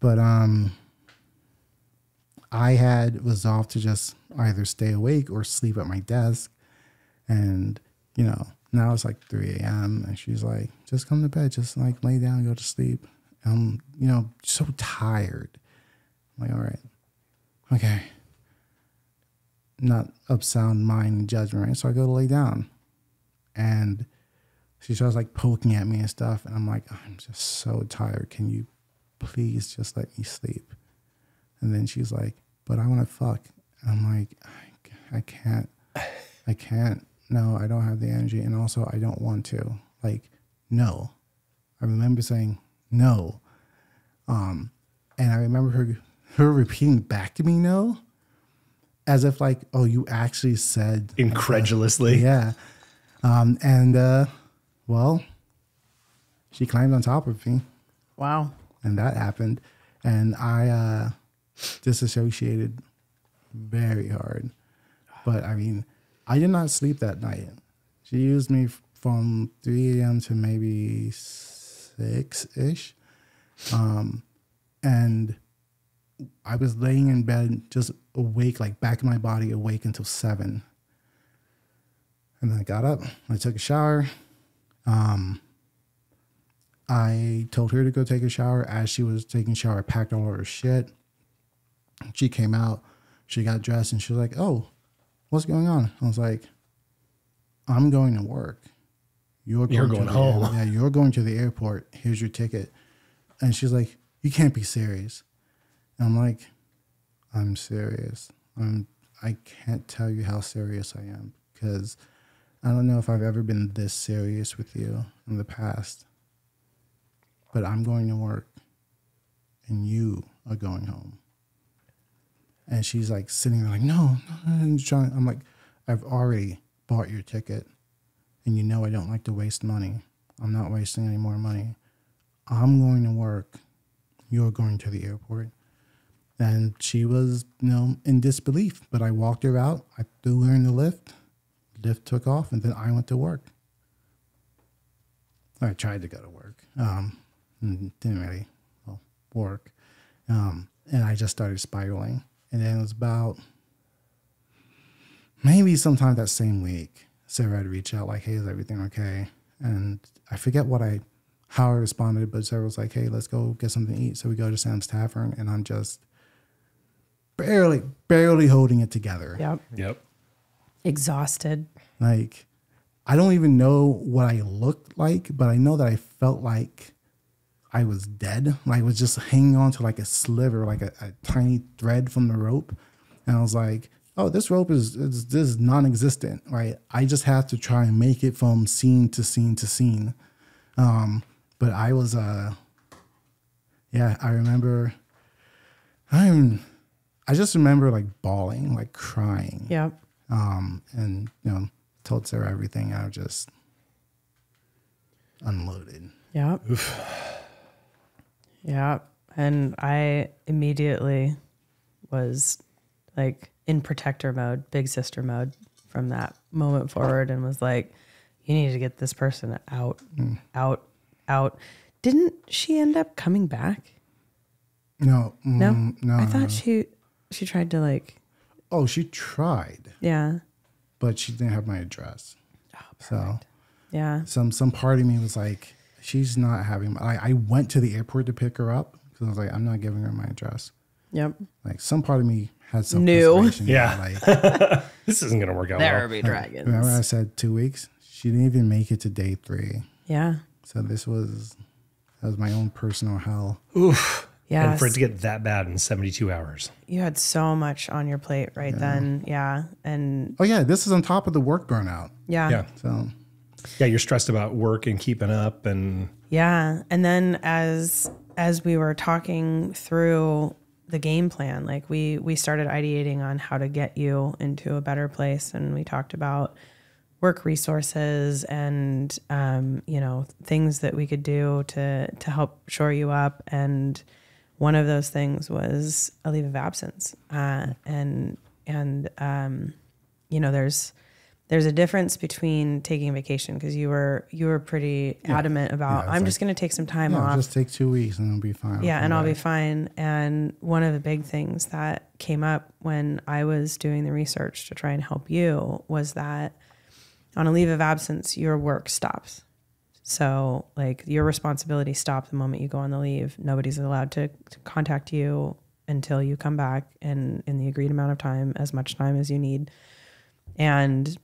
But I had resolved to just either stay awake or sleep at my desk. And, you know, now it's like 3 a.m. and she's like, just come to bed. Just like lay down and go to sleep. I'm, you know, so tired. I'm like, all right. Okay. Not of sound mind and judgment, right? So I go to lay down. And she starts like poking at me and stuff. And I'm like, I'm just so tired. Can you please just let me sleep? And then she's like, but I want to fuck. And I'm like, I can't. No, I don't have the energy. And also I don't want to. Like, no. I remember saying no. And I remember her repeating back to me no. As if like, oh, you actually said. Incredulously. Yeah. Well, she climbed on top of me. Wow. And that happened. And I disassociated very hard. But I mean, I did not sleep that night. She used me from 3 a.m. to maybe 6-ish. And I was laying in bed just awake, like back in my body, awake until 7. And then I got up, I took a shower. I told her to go take a shower. As she was taking a shower, I packed all her shit. She came out, she got dressed, and she was like, oh, what's going on? I was like, I'm going to work. You're going home. Yeah, you're going to the airport. Here's your ticket. And she's like, you can't be serious. And I'm like, I'm serious. I can't tell you how serious I am because I don't know if I've ever been this serious with you in the past. But I'm going to work and you are going home. And she's like sitting there like, no. I'm like, I've already bought your ticket. And you know I don't like to waste money. I'm not wasting any more money. I'm going to work. You're going to the airport. And she was, you know, in disbelief. But I walked her out. I threw her in the lift. Lift took off. And then I went to work. I tried to go to work. Didn't really work. And I just started spiraling. And then it was about maybe sometime that same week, Sarah had reached out like, hey, is everything okay? And I forget how I responded, but Sarah was like, hey, let's go get something to eat. So we go to Sam's Tavern, and I'm just barely holding it together. Yep. Exhausted. Like, I don't even know what I looked like, but I know that I felt like I was dead. Like I was just hanging on to like a sliver, like a tiny thread from the rope. And I was like, oh, this rope is non-existent, right? I just have to try and make it from scene to scene to scene. But I was, yeah, I remember, I just remember like bawling, like crying. Yep. And, you know, told Sarah everything. I just unloaded. Yep. Yep. And I immediately was like in protector mode, big sister mode from that moment forward, and was like, you need to get this person out. Didn't she end up coming back? No. No? No. I thought she tried to like. Oh, she tried. Yeah. But she didn't have my address. Oh, so yeah. Some part of me was like, she's not having I went to the airport to pick her up because I was like, I'm not giving her my address. Yep. Like some part of me had some New. frustration. Yeah. Like, This isn't going to work out There well. be dragons. remember I said 2 weeks? She didn't even make it to day 3. Yeah. So that was my own personal hell. Oof. Yeah. And for it to get that bad in 72 hours. You had so much on your plate right then. Yeah. And Oh yeah, this is on top of the work burnout. yeah. Yeah. So Yeah, you're stressed about work and keeping up and Yeah. And then as we were talking through the game plan, like we started ideating on how to get you into a better place, and we talked about work resources and you know, things that we could do to help shore you up. And one of those things was a leave of absence. And you know, there's a difference between taking a vacation, because you were pretty adamant about, I'm just going to take some time off. Just take 2 weeks and I'll be fine. Yeah, and I'll be fine. And one of the big things that came up when I was doing the research to try and help you was that on a leave of absence, your work stops. So like your responsibility stops the moment you go on the leave. Nobody's allowed to contact you until you come back, and in the agreed amount of time, as much time as you need. And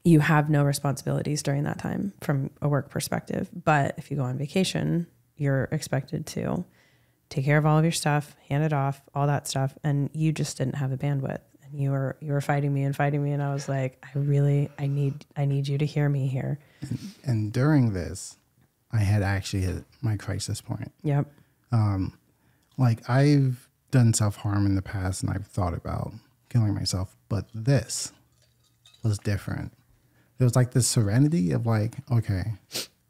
you have no responsibilities during that time from a work perspective. But if you go on vacation, you're expected to take care of all of your stuff, hand it off, all that stuff. And you just didn't have the bandwidth. And you were fighting me. And I was like, I need you to hear me here. And during this, I had actually hit my crisis point. Yep. Like I've done self-harm in the past and I've thought about killing myself, but this was different. There was like this serenity of like, okay,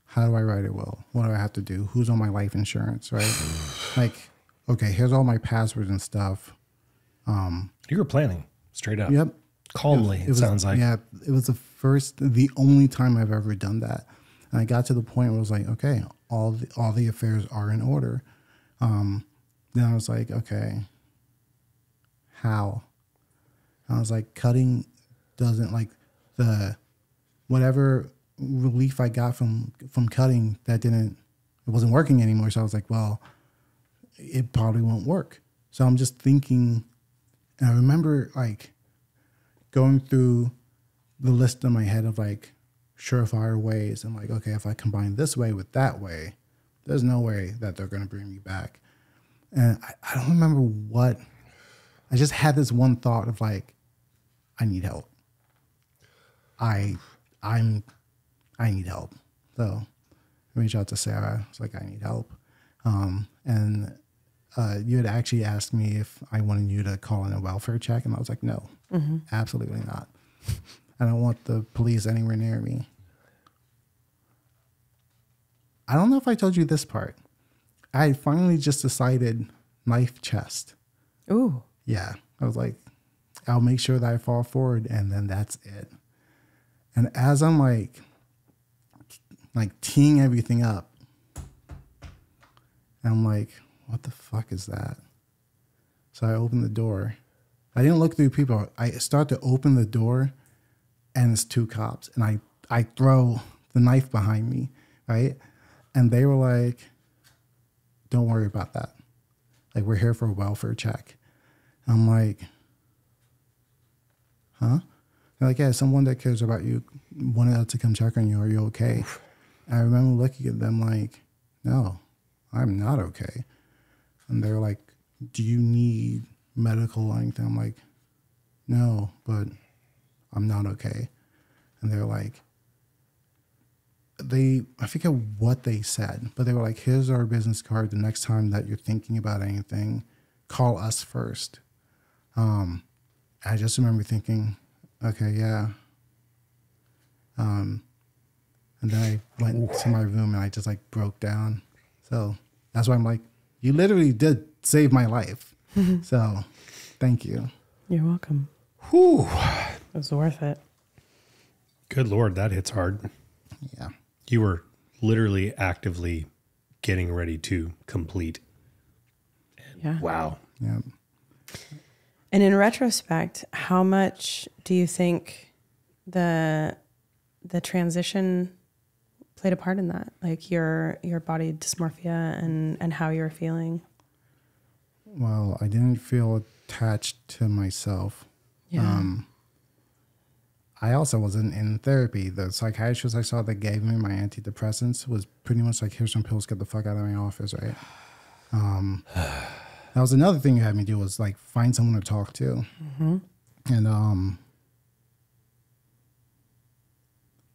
how do I write a will? What do I have to do? Who's on my life insurance, right? Like, okay, here's all my passwords and stuff. you were planning straight up. Yep. Calmly, it sounds like. Yeah, it was the only time I've ever done that. And I got to the point where I was like, okay, all the affairs are in order. Then I was like, okay, how? I was like, cutting doesn't, like, the whatever relief I got from cutting, it wasn't working anymore. So I was like, well, it probably won't work. So I'm just thinking, and I remember like going through the list in my head of like surefire ways, and like, okay, if I combine this way with that way, there's no way that they're going to bring me back. And I don't remember what, I just had this one thought of like, I need help. I need help. So I reached out to Sarah. I was like, I need help. And you had actually asked me if I wanted you to call in a welfare check. And I was like, no, absolutely not. I don't want the police anywhere near me. I don't know if I told you this part. I finally just decided knife chest. Ooh. Yeah. I was like, I'll make sure that I fall forward, and then that's it. And as I'm like teeing everything up, I'm like, what the fuck is that? So I open the door. I didn't look through people. I start to open the door, and it's 2 cops. And I throw the knife behind me, right? And they were like, don't worry about that. Like, we're here for a welfare check. I'm like, huh? They're like, yeah, someone that cares about you wanted us to come check on you. Are you okay? And I remember looking at them like, no, I'm not okay. And they're like, do you need medical or anything? I'm like, no, but I'm not okay. And they're like, I forget what they said, but they were like, here's our business card. The next time that you're thinking about anything, call us first. I just remember thinking, okay, yeah. And then I went to my room and I just like broke down. So that's why I'm like, you literally did save my life. So thank you. You're welcome. Whew. It was worth it. Good Lord, that hits hard. Yeah. You were literally actively getting ready to complete. Yeah. Wow. Yeah. And in retrospect, how much do you think the transition played a part in that? Like your body dysmorphia and how you're feeling? Well, I didn't feel attached to myself. Yeah. I also wasn't in therapy. The psychiatrist I saw that gave me my antidepressants was pretty much like, here's some pills, get the fuck out of my office, right? That was another thing you had me do, was like find someone to talk to. Mm-hmm. And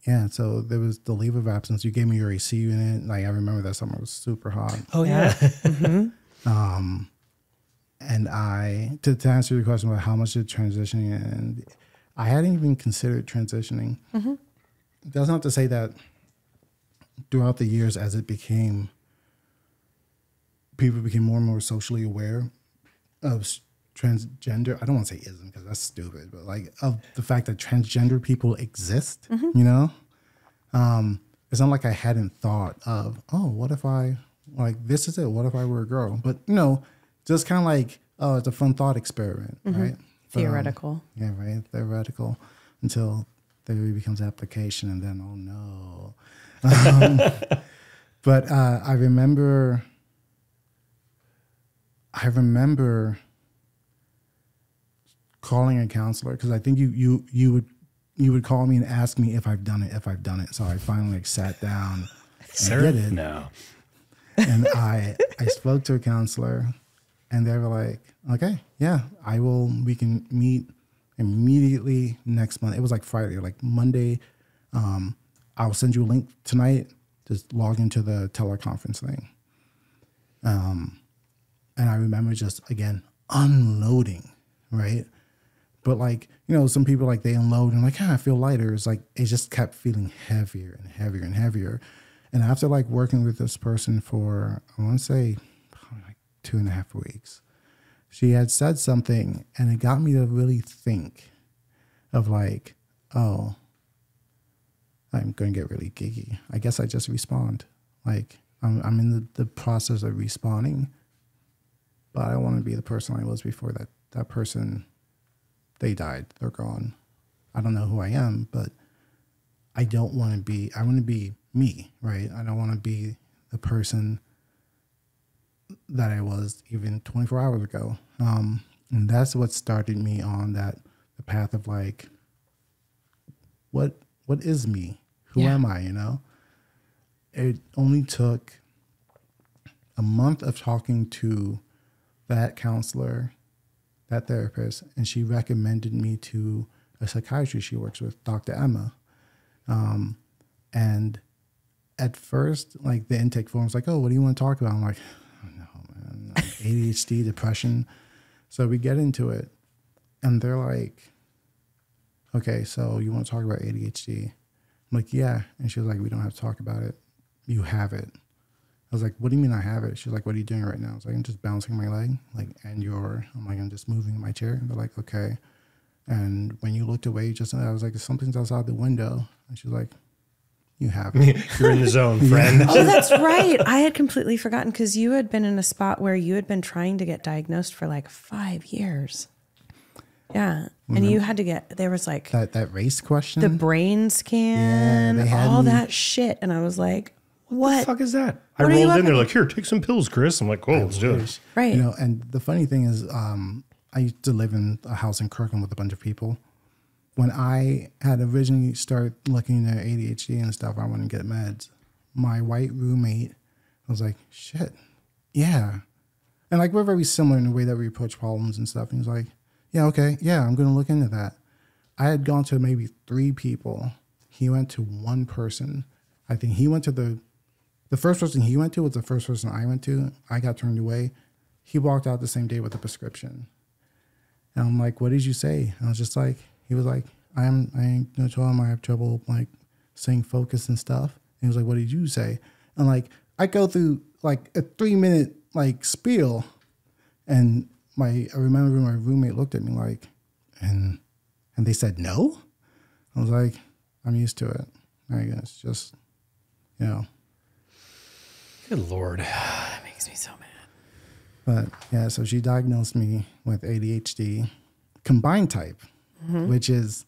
yeah, so there was the leave of absence. You gave me your AC unit. Like I remember that summer was super hot. Oh yeah. Mm-hmm. And to answer your question about how much did transitioning, and I hadn't even considered transitioning. Mm-hmm. It doesn't have to say that throughout the years as it became, people became more and more socially aware of transgender. I don't want to say ism because that's stupid, but like of the fact that transgender people exist, you know? It's not like I hadn't thought of, oh, what if I, like, this is it. What if I were a girl? But, you know, just kind of like, oh, it's a fun thought experiment, right? Theoretical. But, yeah, right. Theoretical until theory becomes application and then, oh no. But I remember calling a counselor because I think you would call me and ask me if I've done it. So I finally like sat down and did it. No. And I spoke to a counselor and they were like, okay, yeah, we can meet immediately next month. It was like Friday, like Monday. I'll send you a link tonight. Just log into the teleconference thing. And I remember just, again, unloading, right? But like, you know, some people like they unload and like, I feel lighter. It's like, it just kept feeling heavier and heavier and heavier. And after like working with this person for, I want to say like 2.5 weeks, she had said something and it got me to really think of like, oh, I'm going to get really geeky. I guess I just respond. Like I'm in the process of responding, but I don't want to be the person I was before that person, they died, they're gone. I don't know who I am, but I want to be me, right? I don't want to be the person that I was even 24 hours ago. And that's what started me on the path of like, what is me? Who am I, you know? It only took a month of talking to that counselor, that therapist, and she recommended me to a psychiatrist she works with, Dr. Emma. And at first, like the intake form was like, oh, what do you want to talk about? I'm like, oh, no, man, like ADHD, depression. So we get into it and they're like, okay, so you want to talk about ADHD? I'm like, yeah. And she was like, we don't have to talk about it. You have it. I was like, what do you mean I have it? She's like, what are you doing right now? I was like, I'm just bouncing my leg. I'm like, I'm just moving in my chair. And they're like, okay. And when you looked away I was like, something's outside the window. And she's like, you have it. You're in the zone, friend. Oh, that's right. I had completely forgotten because you had been in a spot where you had been trying to get diagnosed for like 5 years. Yeah. And you had to there was like that race question, the brain scan, all that shit. And I was like, what the fuck is that? I rolled in there like, here, take some pills, Chris. I'm like, cool, let's do it. Right. You know, and the funny thing is, I used to live in a house in Kirkland with a bunch of people. When I had originally started looking at ADHD and stuff, I wanted to get meds. My white roommate was like, shit, yeah. And like, we're very similar in the way that we approach problems and stuff. And he's like, yeah, okay. Yeah, I'm going to look into that. I had gone to maybe 3 people. He went to 1 person. I think he went to the first person he went to was the first person I went to. I got turned away. He walked out the same day with a prescription. And I'm like, what did you say? And I was just like, he was like, I ain't gonna tell him I have trouble like staying focused and stuff. And he was like, what did you say? And like, I go through like a 3-minute like spiel, and I remember my roommate looked at me like, and they said no. I was like, I'm used to it. I guess just, you know. Good Lord. That makes me so mad. But yeah, so she diagnosed me with ADHD combined type, which is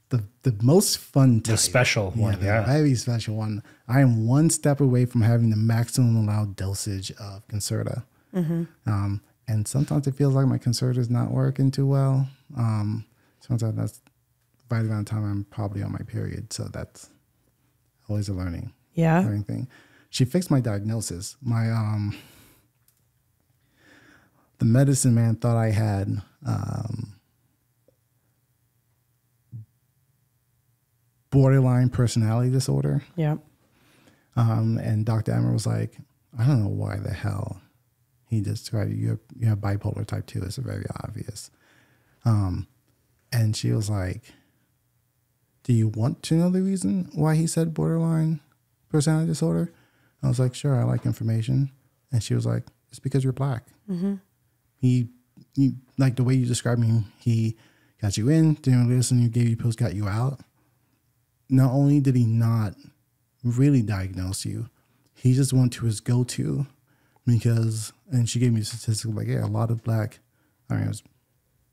the most fun type. The special one, yeah. The very special one. I am 1 step away from having the maximum allowed dosage of Concerta. And sometimes it feels like my Concerta is not working too well. Sometimes that's by the amount of time I'm probably on my period. So that's always a learning thing. She fixed my diagnosis. The medicine man thought I had borderline personality disorder. Yeah. And Dr. Emmer was like, I don't know why the hell he described you have bipolar type 2. It's very obvious. And she was like, do you want to know the reason why he said borderline personality disorder? I was like, sure, I like information. And she was like, it's because you're Black. He like the way you described me, he got you in, didn't listen, you gave you pills, got you out. Not only did he not really diagnose you, he just went to his go-to because, and she gave me a statistic like, yeah, a lot of Black, I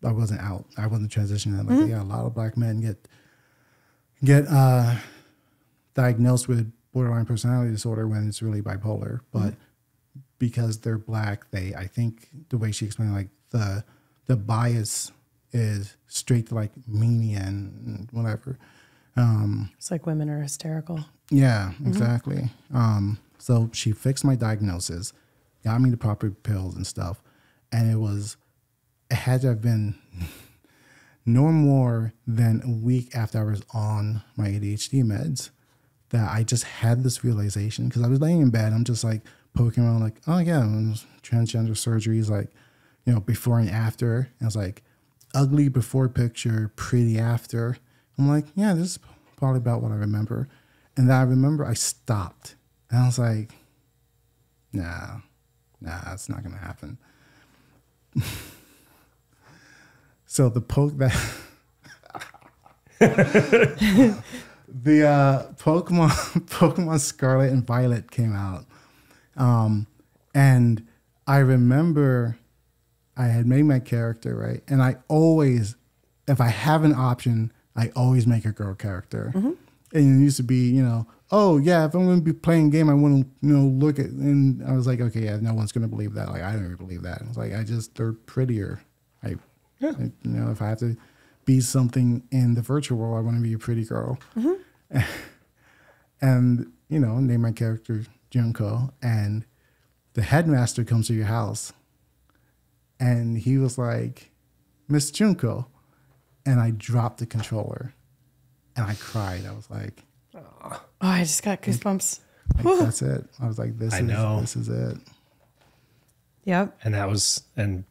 wasn't out, I wasn't transitioning. Like, yeah, a lot of Black men get diagnosed with borderline personality disorder when it's really bipolar, but because they're Black, I think the way she explained, like the bias is straight to like mania and whatever. It's like women are hysterical. Yeah, exactly. So she fixed my diagnosis, got me the proper pills and stuff. And it had to have been no more than a week after I was on my ADHD meds that I just had this realization, because I was laying in bed. I'm just like poking around like, oh yeah, transgender surgeries, like, you know, before and after. And I was like, ugly before picture, pretty after. I'm like, yeah, this is probably about what I remember. And then I remember I stopped. And I was like, nah, it's not going to happen. So the Pokemon Scarlet and Violet came out. And I remember I had made my character, right? And I always, if I have an option, I always make a girl character. And it used to be, you know, oh yeah, if I'm going to be playing a game, I want to, you know, look at, and I was like, okay, yeah, no one's going to believe that. Like, I don't even believe that. It's like, they're prettier. You know, if I have to be something in the virtual world, I want to be a pretty girl. And, you know, name my character Junko, and the headmaster comes to your house and he was like, Miss Junko. And I dropped the controller and I cried. I was like, oh, I just got goosebumps. Like, that's it. I was like, this is it. Yep. And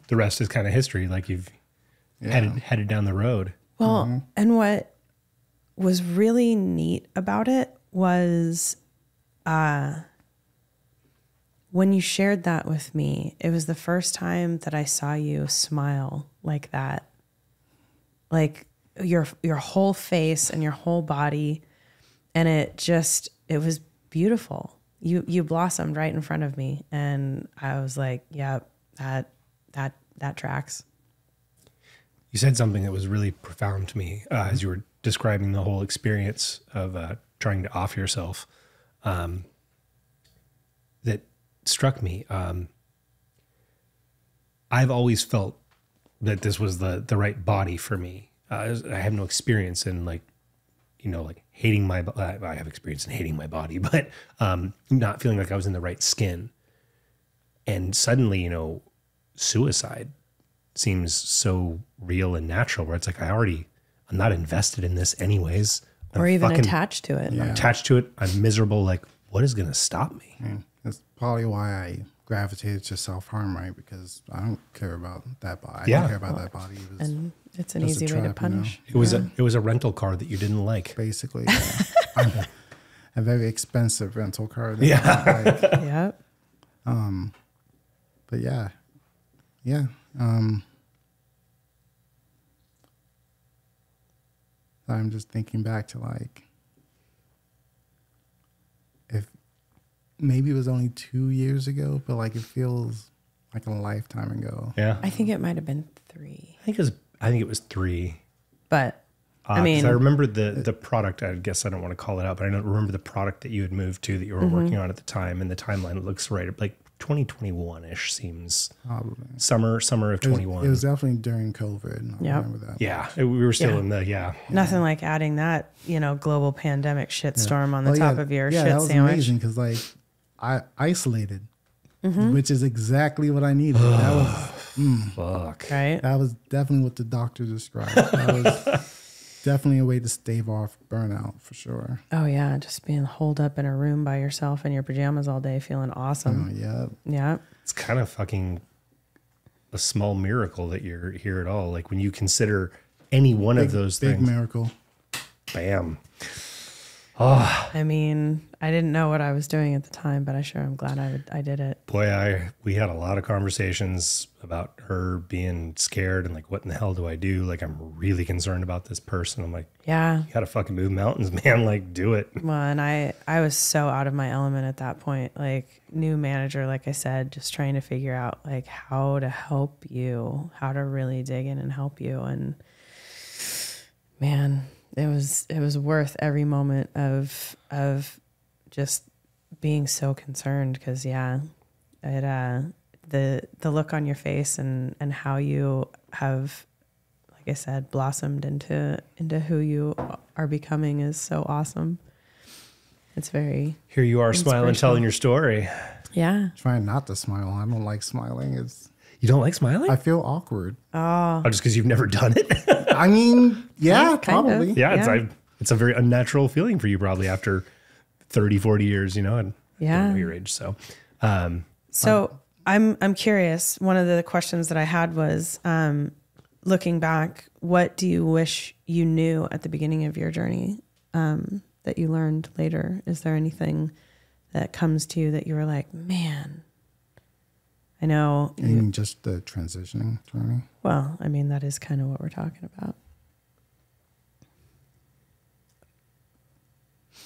the rest is kind of history. Like you've headed down the road. Well, and what was really neat about it was when you shared that with me, it was the first time that I saw you smile like that. Like your whole face and your whole body. And it was beautiful. You blossomed right in front of me. And I was like, yeah, that tracks. You said something that was really profound to me as you were describing the whole experience of trying to off yourself. That struck me. I've always felt that this was the right body for me. I have no experience in like hating my. I have experience in hating my body, but not feeling like I was in the right skin. And suddenly, suicide seems so real and natural, where it's like, I'm not invested in this anyways. Or even attached to it. Yeah. I'm attached to it. I'm miserable. Like, what is going to stop me? That's probably why I gravitated to self-harm, right? Because I don't care about that body. I Yeah. don't care about that body. It was And it's an just a easy way to trap, you know? punish. It was a rental car that you didn't like. basically a very expensive rental car. That Yep. But yeah. I'm just thinking back to like, if maybe it was only 2 years ago, but like it feels like a lifetime ago. Yeah. I think it might have been 3. I think it was 3. But I 'Cause mean, I remember the product. I guess I don't want to call it out, but I remember the product that you had moved to that you were working on at the time, and the timeline looks right. Like 2021-ish seems. Probably summer of 21. It was definitely during COVID. I Yep. remember that. Yeah, we were still in the nothing like adding that, global pandemic shitstorm on the top of your shit that was sandwich. amazing because like I isolated, which is exactly what I needed. That was fuck. Right? that was definitely what the doctor described. That was definitely a way to stave off burnout for sure. Oh, yeah. Just being holed up in a room by yourself in your pajamas all day, feeling awesome. Yeah. Yeah. It's kind of fucking a small miracle that you're here at all. Like when you consider any one of those Big things. miracle. Bam. I mean, I didn't know what I was doing at the time, but I'm glad I did it. Boy, we had a lot of conversations about her being scared and like, what in the hell do I do? Like, I'm really concerned about this person. I'm like, Yeah. you gotta fucking move mountains, man. Like, do it. Well, and I was so out of my element at that point. Like, new manager, like I said, just trying to figure out like how to help you, how to really dig in and help you. And man, it was worth every moment of just being so concerned, because the look on your face and how you have, like I said, blossomed into who you are becoming is so awesome. It's very Here you are smiling, telling your story. yeah. Trying not to smile. I don't like smiling. You don't like smiling? I feel awkward. Oh, just because you've never done it? I mean, yeah, kind of. probably. Yeah, it's a very unnatural feeling for you probably after 30, 40 years, and I don't know your age. So, So I'm curious. One of the questions that I had was, looking back, what do you wish you knew at the beginning of your journey that you learned later? Is there anything that comes to you that you were like, man, I know. You mean just the transitioning journey? Well, I mean, that is kind of what we're talking about.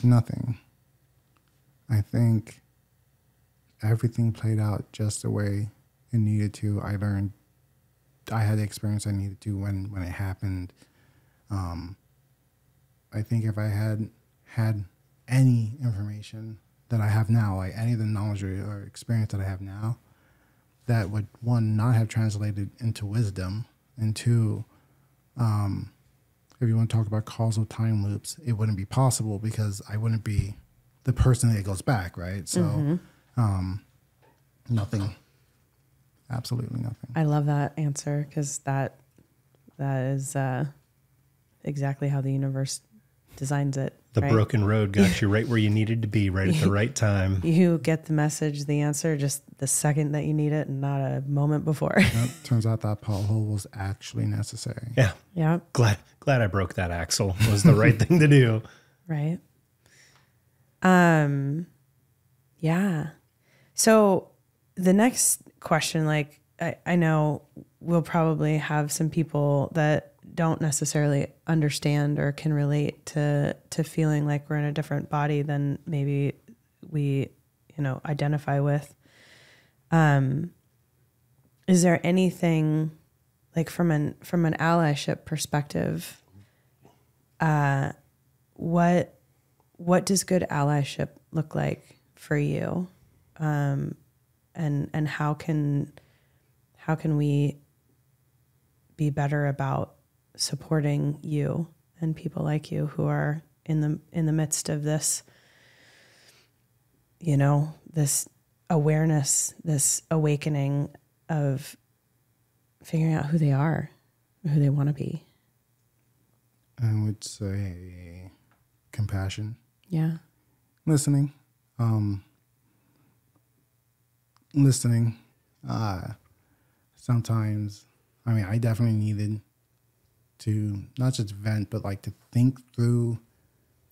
Nothing. I think everything played out just the way it needed to. I learned, I had the experience I needed to when it happened. I think if I had any information that I have now, like any of the knowledge or experience that I have now, that would, one, not have translated into wisdom, and two, if you want to talk about causal time loops, it wouldn't be possible because I wouldn't be the person that goes back, right? So, nothing, absolutely nothing. I love that answer, because that is exactly how the universe designs it. the right? broken road got you right where you needed to be, right at the right time. You get the message, the answer, just the second that you need it, and not a moment before. Yep, turns out that pothole was actually necessary. Yeah. Yeah. Glad I broke that axle. It was the right thing to do. Right. Yeah. So the next question, like I know we'll probably have some people that don't necessarily understand or can relate to feeling like we're in a different body than maybe we, identify with. Is there anything like from an allyship perspective, what does good allyship look like for you? And how can we be better about supporting you and people like you who are in the midst of this, this awareness, this awakening of figuring out who they are, who they want to be. I would say compassion. Yeah. Listening. Listening. Sometimes, I mean, I definitely needed to not just vent, but like to think through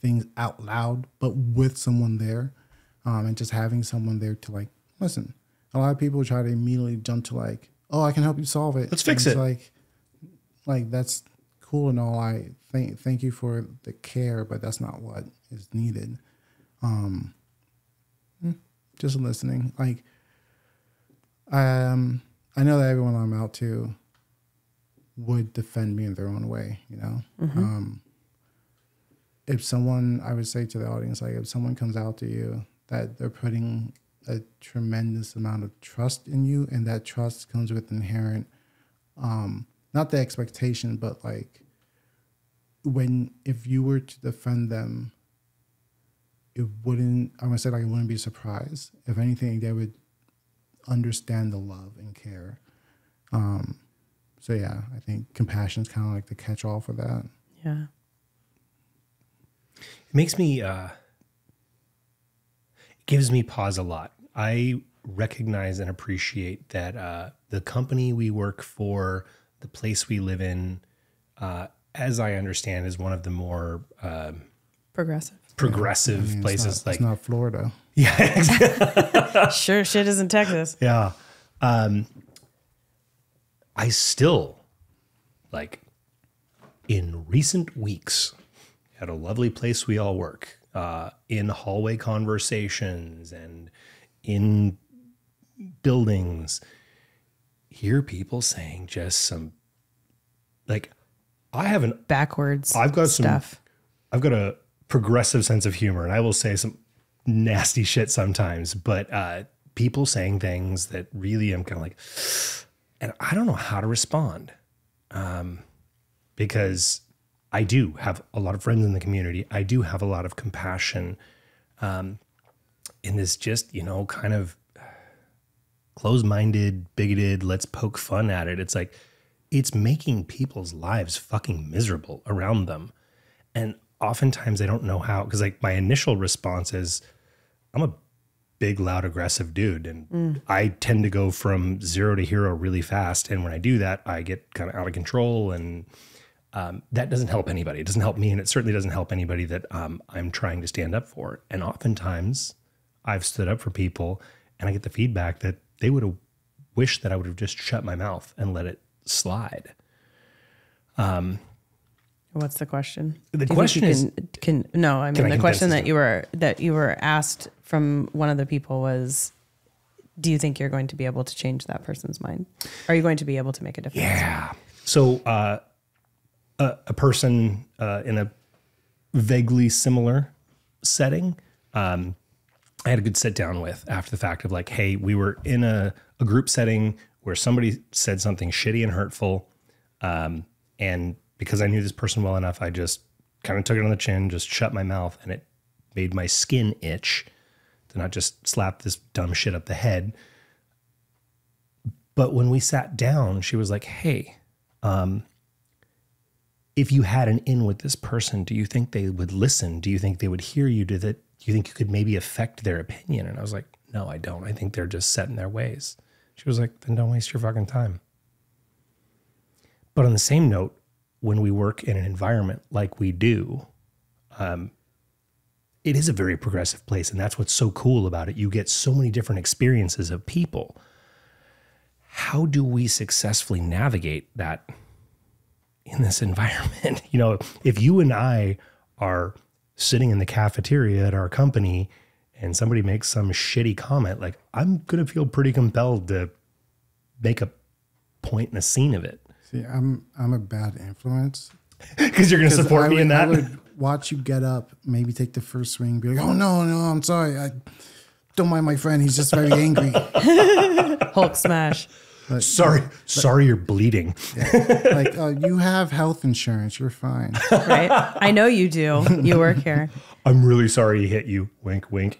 things out loud, but with someone there, and just having someone there to like listen. A lot of people try to immediately jump to like, oh, I can help you solve it. Let's fix it. Like that's cool and all. I thank you for the care, but that's not what is needed. Just listening. Like, I know that everyone I'm out to would defend me in their own way, you know? Mm-hmm. If someone, I would say to the audience, like if someone comes out to you, that they're putting a tremendous amount of trust in you, and that trust comes with inherent, not the expectation, but like if you were to defend them, it wouldn't, I'm gonna say like it wouldn't be a surprise. If anything, they would understand the love and care. So yeah, I think compassion is kind of like the catch-all for that. Yeah. It makes me, it gives me pause a lot. I recognize and appreciate that the company we work for, the place we live in, as I understand, is one of the more Progressive places. It's not Florida. Yeah, Sure shit isn't Texas. yeah. I still, like, in recent weeks, at a lovely place we all work, in hallway conversations and in buildings, hear people saying just some, like, I haven't Backwards I've got stuff. I've got a progressive sense of humor, and I will say some nasty shit sometimes, but people saying things that really I'm kind of like, and I don't know how to respond, because I do have a lot of friends in the community. I do have a lot of compassion, in this just, kind of closed-minded, bigoted, let's poke fun at it. It's like, it's making people's lives fucking miserable around them. And oftentimes I don't know how, because like my initial response is, I'm a big, loud, aggressive dude. And I tend to go from 0 to hero really fast. And when I do that, I get kind of out of control. And that doesn't help anybody. It doesn't help me. And it certainly doesn't help anybody that I'm trying to stand up for. And oftentimes I've stood up for people and I get the feedback that they would have wished that I would have just shut my mouth and let it slide. What's the question? The question is, the question that you were asked from one of the people was, do you think you're going to be able to change that person's mind? Are you going to be able to make a difference? Yeah. So a person in a vaguely similar setting, I had a good sit down with after the fact of like, hey, we were in a group setting where somebody said something shitty and hurtful, and because I knew this person well enough, I just kind of took it on the chin, just shut my mouth, and it made my skin itch to not just slap this dumb shit up the head. But when we sat down, she was like, hey, if you had an in with this person, do you think they would listen? Do you think they would hear you? Do you think you could maybe affect their opinion? And I was like, no, I don't. I think they're just set in their ways. She was like, then don't waste your fucking time. But on the same note, when we work in an environment like we do, it is a very progressive place. And that's what's so cool about it. You get so many different experiences of people. How do we successfully navigate that in this environment? If you and I are sitting in the cafeteria at our company and somebody makes some shitty comment, like, I'm going to feel pretty compelled to make a point and a scene of it. See, I'm a bad influence. Because you're going to support me in that? I would watch you get up, maybe take the first swing, be like, oh, no, I'm sorry. I don't mind my friend. He's just very angry. Hulk smash. But, sorry, you're bleeding. Yeah. Like, you have health insurance. You're fine. Right? I know you do. You work here. I'm really sorry he hit you. Wink, wink.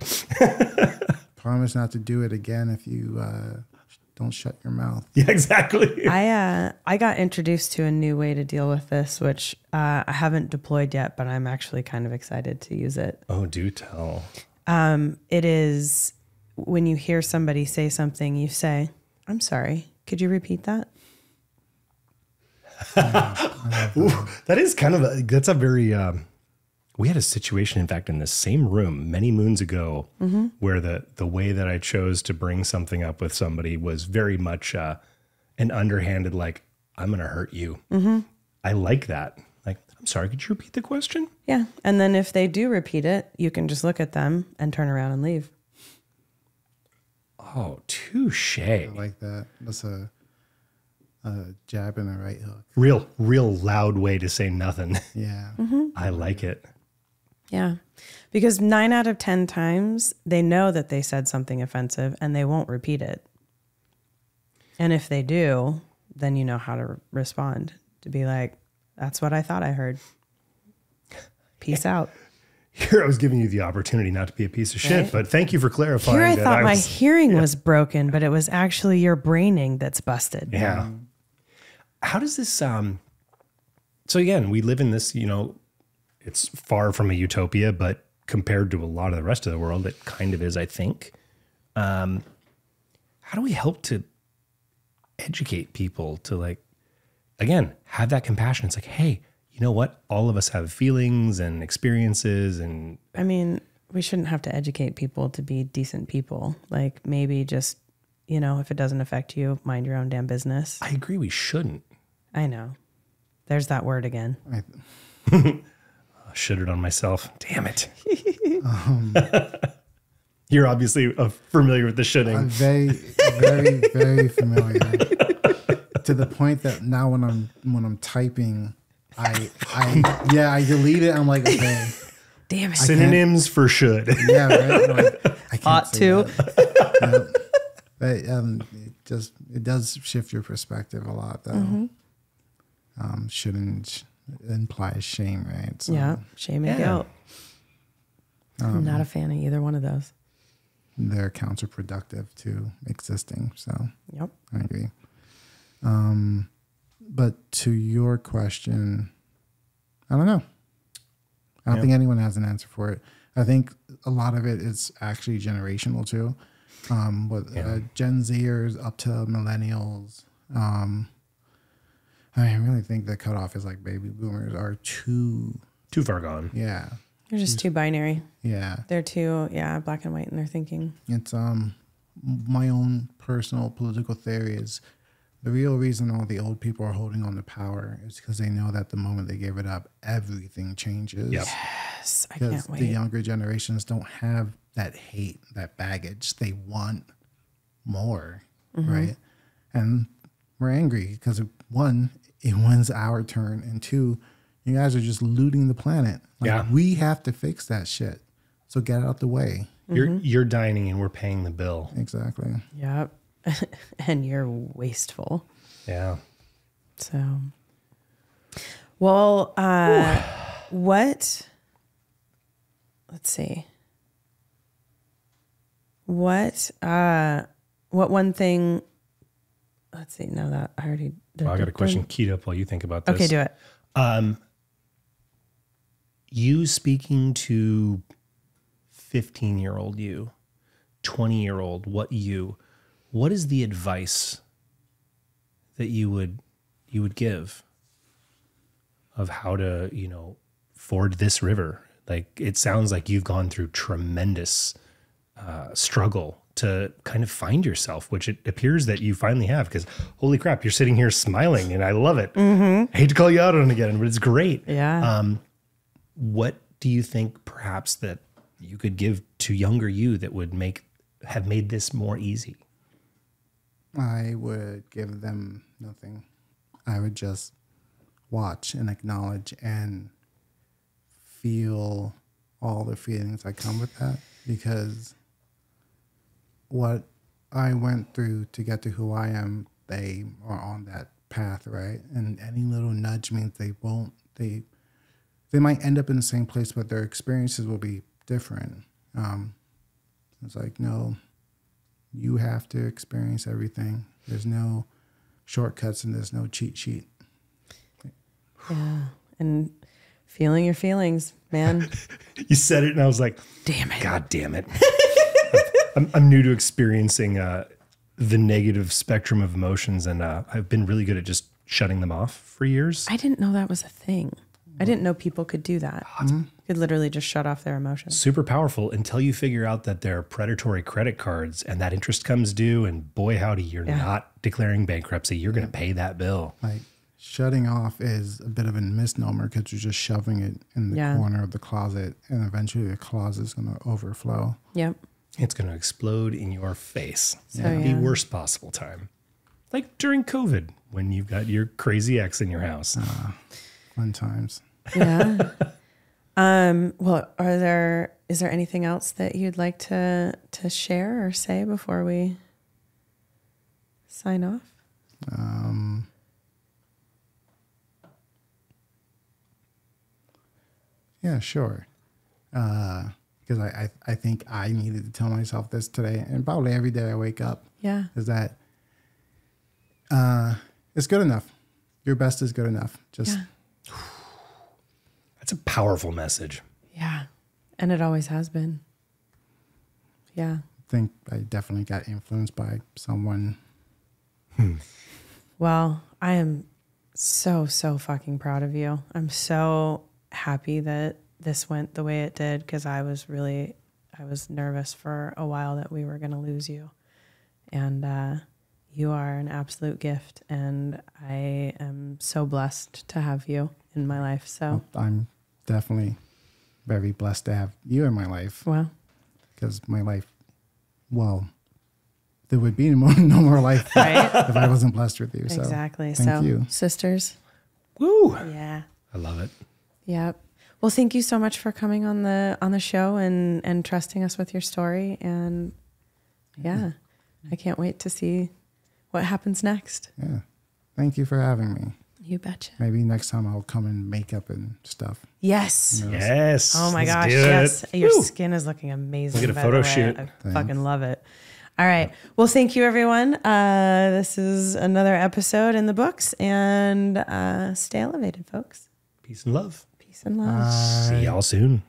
promise not to do it again if you don't shut your mouth. Yeah, exactly. I got introduced to a new way to deal with this, which I haven't deployed yet, but I'm actually kind of excited to use it. Oh, do tell. It is when you hear somebody say something, you say, "I'm sorry. Could you repeat that?" Ooh, that is kind of that's a very we had a situation, in fact, in the same room many moons ago, where the way that I chose to bring something up with somebody was very much an underhanded, like, I'm going to hurt you. I like that. Like, I'm sorry, could you repeat the question? Yeah. And then if they do repeat it, you can just look at them and turn around and leave. Oh, touche. I like that. That's a jab and a right hook. Real loud way to say nothing. Yeah. I like it. Yeah. Because 9 out of 10 times they know that they said something offensive and they won't repeat it. And if they do, then you know how to respond, to be like, that's what I thought I heard. Peace out. Here I was giving you the opportunity not to be a piece of shit, but thank you for clarifying. Here I that thought my hearing was broken, but it was actually your braining that's busted. Yeah. How does this, so again, we live in this, it's far from a utopia, but compared to a lot of the rest of the world, it kind of is, I think. How do we help to educate people to, like, again, have that compassion? It's like, hey, you know what? All of us have feelings and experiences. And I mean, we shouldn't have to educate people to be decent people. Like, maybe just, if it doesn't affect you, mind your own damn business. I agree, we shouldn't. I know. There's that word again. I should it on myself. Damn it. You're obviously familiar with the shoulding. I'm very, very, very familiar. To the point that now when I'm typing, I delete it. I'm like, okay. Damn it. Synonyms for should. Yeah, right. Like, I can't Ought say to. that. But it does shift your perspective a lot, though. Shouldn't implies shame, right? So, Yeah, shame and guilt. I'm not a fan of either one of those. They're counterproductive to existing. So Yep. I agree. But to your question, I don't know. I don't think anyone has an answer for it. I think a lot of it is actually generational too. Gen Zers up to millennials. I really think the cutoff is like baby boomers are too far gone. Yeah. They're just too binary. Yeah. They're too, black and white in their thinking. It's my own personal political theory is the real reason all the old people are holding on to power is because they know that the moment they give it up, everything changes. Yep. Yes, I Because can't wait. the younger generations don't have that hate, that baggage. They want more, right? And we're angry because, one, it when's our turn, and two, you guys are just looting the planet. Like, we have to fix that shit. So get out the way. You're dining and we're paying the bill. Exactly. Yep. And you're wasteful. Yeah. So, well, let's see. What one thing, let's see. No, that I already did. I got a question keyed up while you think about this. Okay, do it. You speaking to 15-year-old you, 20-year-old, what is the advice that you would give of how to, ford this river? Like, it sounds like you've gone through tremendous struggle to kind of find yourself, which it appears that you finally have, because holy crap, you're sitting here smiling and I love it. I hate to call you out on it again, but it's great. Yeah. What do you think perhaps that you could give to younger you that would have made this more easy? I would give them nothing. I would just watch and acknowledge and feel all the feelings that come with that, because what I went through to get to who I am, they are on that path, right? And any little nudge means they might end up in the same place, but their experiences will be different. It's like, no, You have to experience everything. There's no shortcuts and there's no cheat sheet. Yeah. And feeling your feelings, man. You said it and I was like, Damn it. God damn it. I'm new to experiencing the negative spectrum of emotions, and I've been really good at just shutting them off for years. I didn't know that was a thing. I didn't know people could do that. Could literally just shut off their emotions. Super powerful until you figure out that they're predatory credit cards and that interest comes due, and boy howdy, you're not declaring bankruptcy. You're going to pay that bill. Like shutting off is a bit of a misnomer because you're just shoving it in the corner of the closet, and eventually the closet is going to overflow. Yep. It's going to explode in your face So, at the worst possible time. Like during COVID when you've got your crazy ex in your house. Fun times. Yeah. Well, is there anything else that you'd like to share or say before we sign off? Yeah, sure. Because I think I needed to tell myself this today, and probably every day I wake up. Yeah. Is that it's good enough. Your best is good enough. Just That's a powerful message. Yeah. And it always has been. Yeah. think I definitely got influenced by someone. Well, I am so fucking proud of you. I'm so happy that this went the way it did, because I was nervous for a while that we were going to lose you. And you are an absolute gift, and I am so blessed to have you in my life. So I'm definitely very blessed to have you in my life. Well, because my life, well, there would be no more life right? if I wasn't blessed with you. So Exactly. thank you. Sisters. Woo! Yeah. I love it. Yep. Well, thank you so much for coming on the show and trusting us with your story. And yeah, I can't wait to see what happens next. Yeah. Thank you for having me. You betcha. Maybe next time I'll come in makeup and stuff. Yes. You know, Yes. Oh my Let's gosh. do Yes. it. Your Woo! skin is looking amazing. We'll get a by photo the way. shoot. I fucking love it. All right. Well, thank you, everyone. This is another episode in the books, and stay elevated, folks. Peace and love. Peace and love. See y'all soon.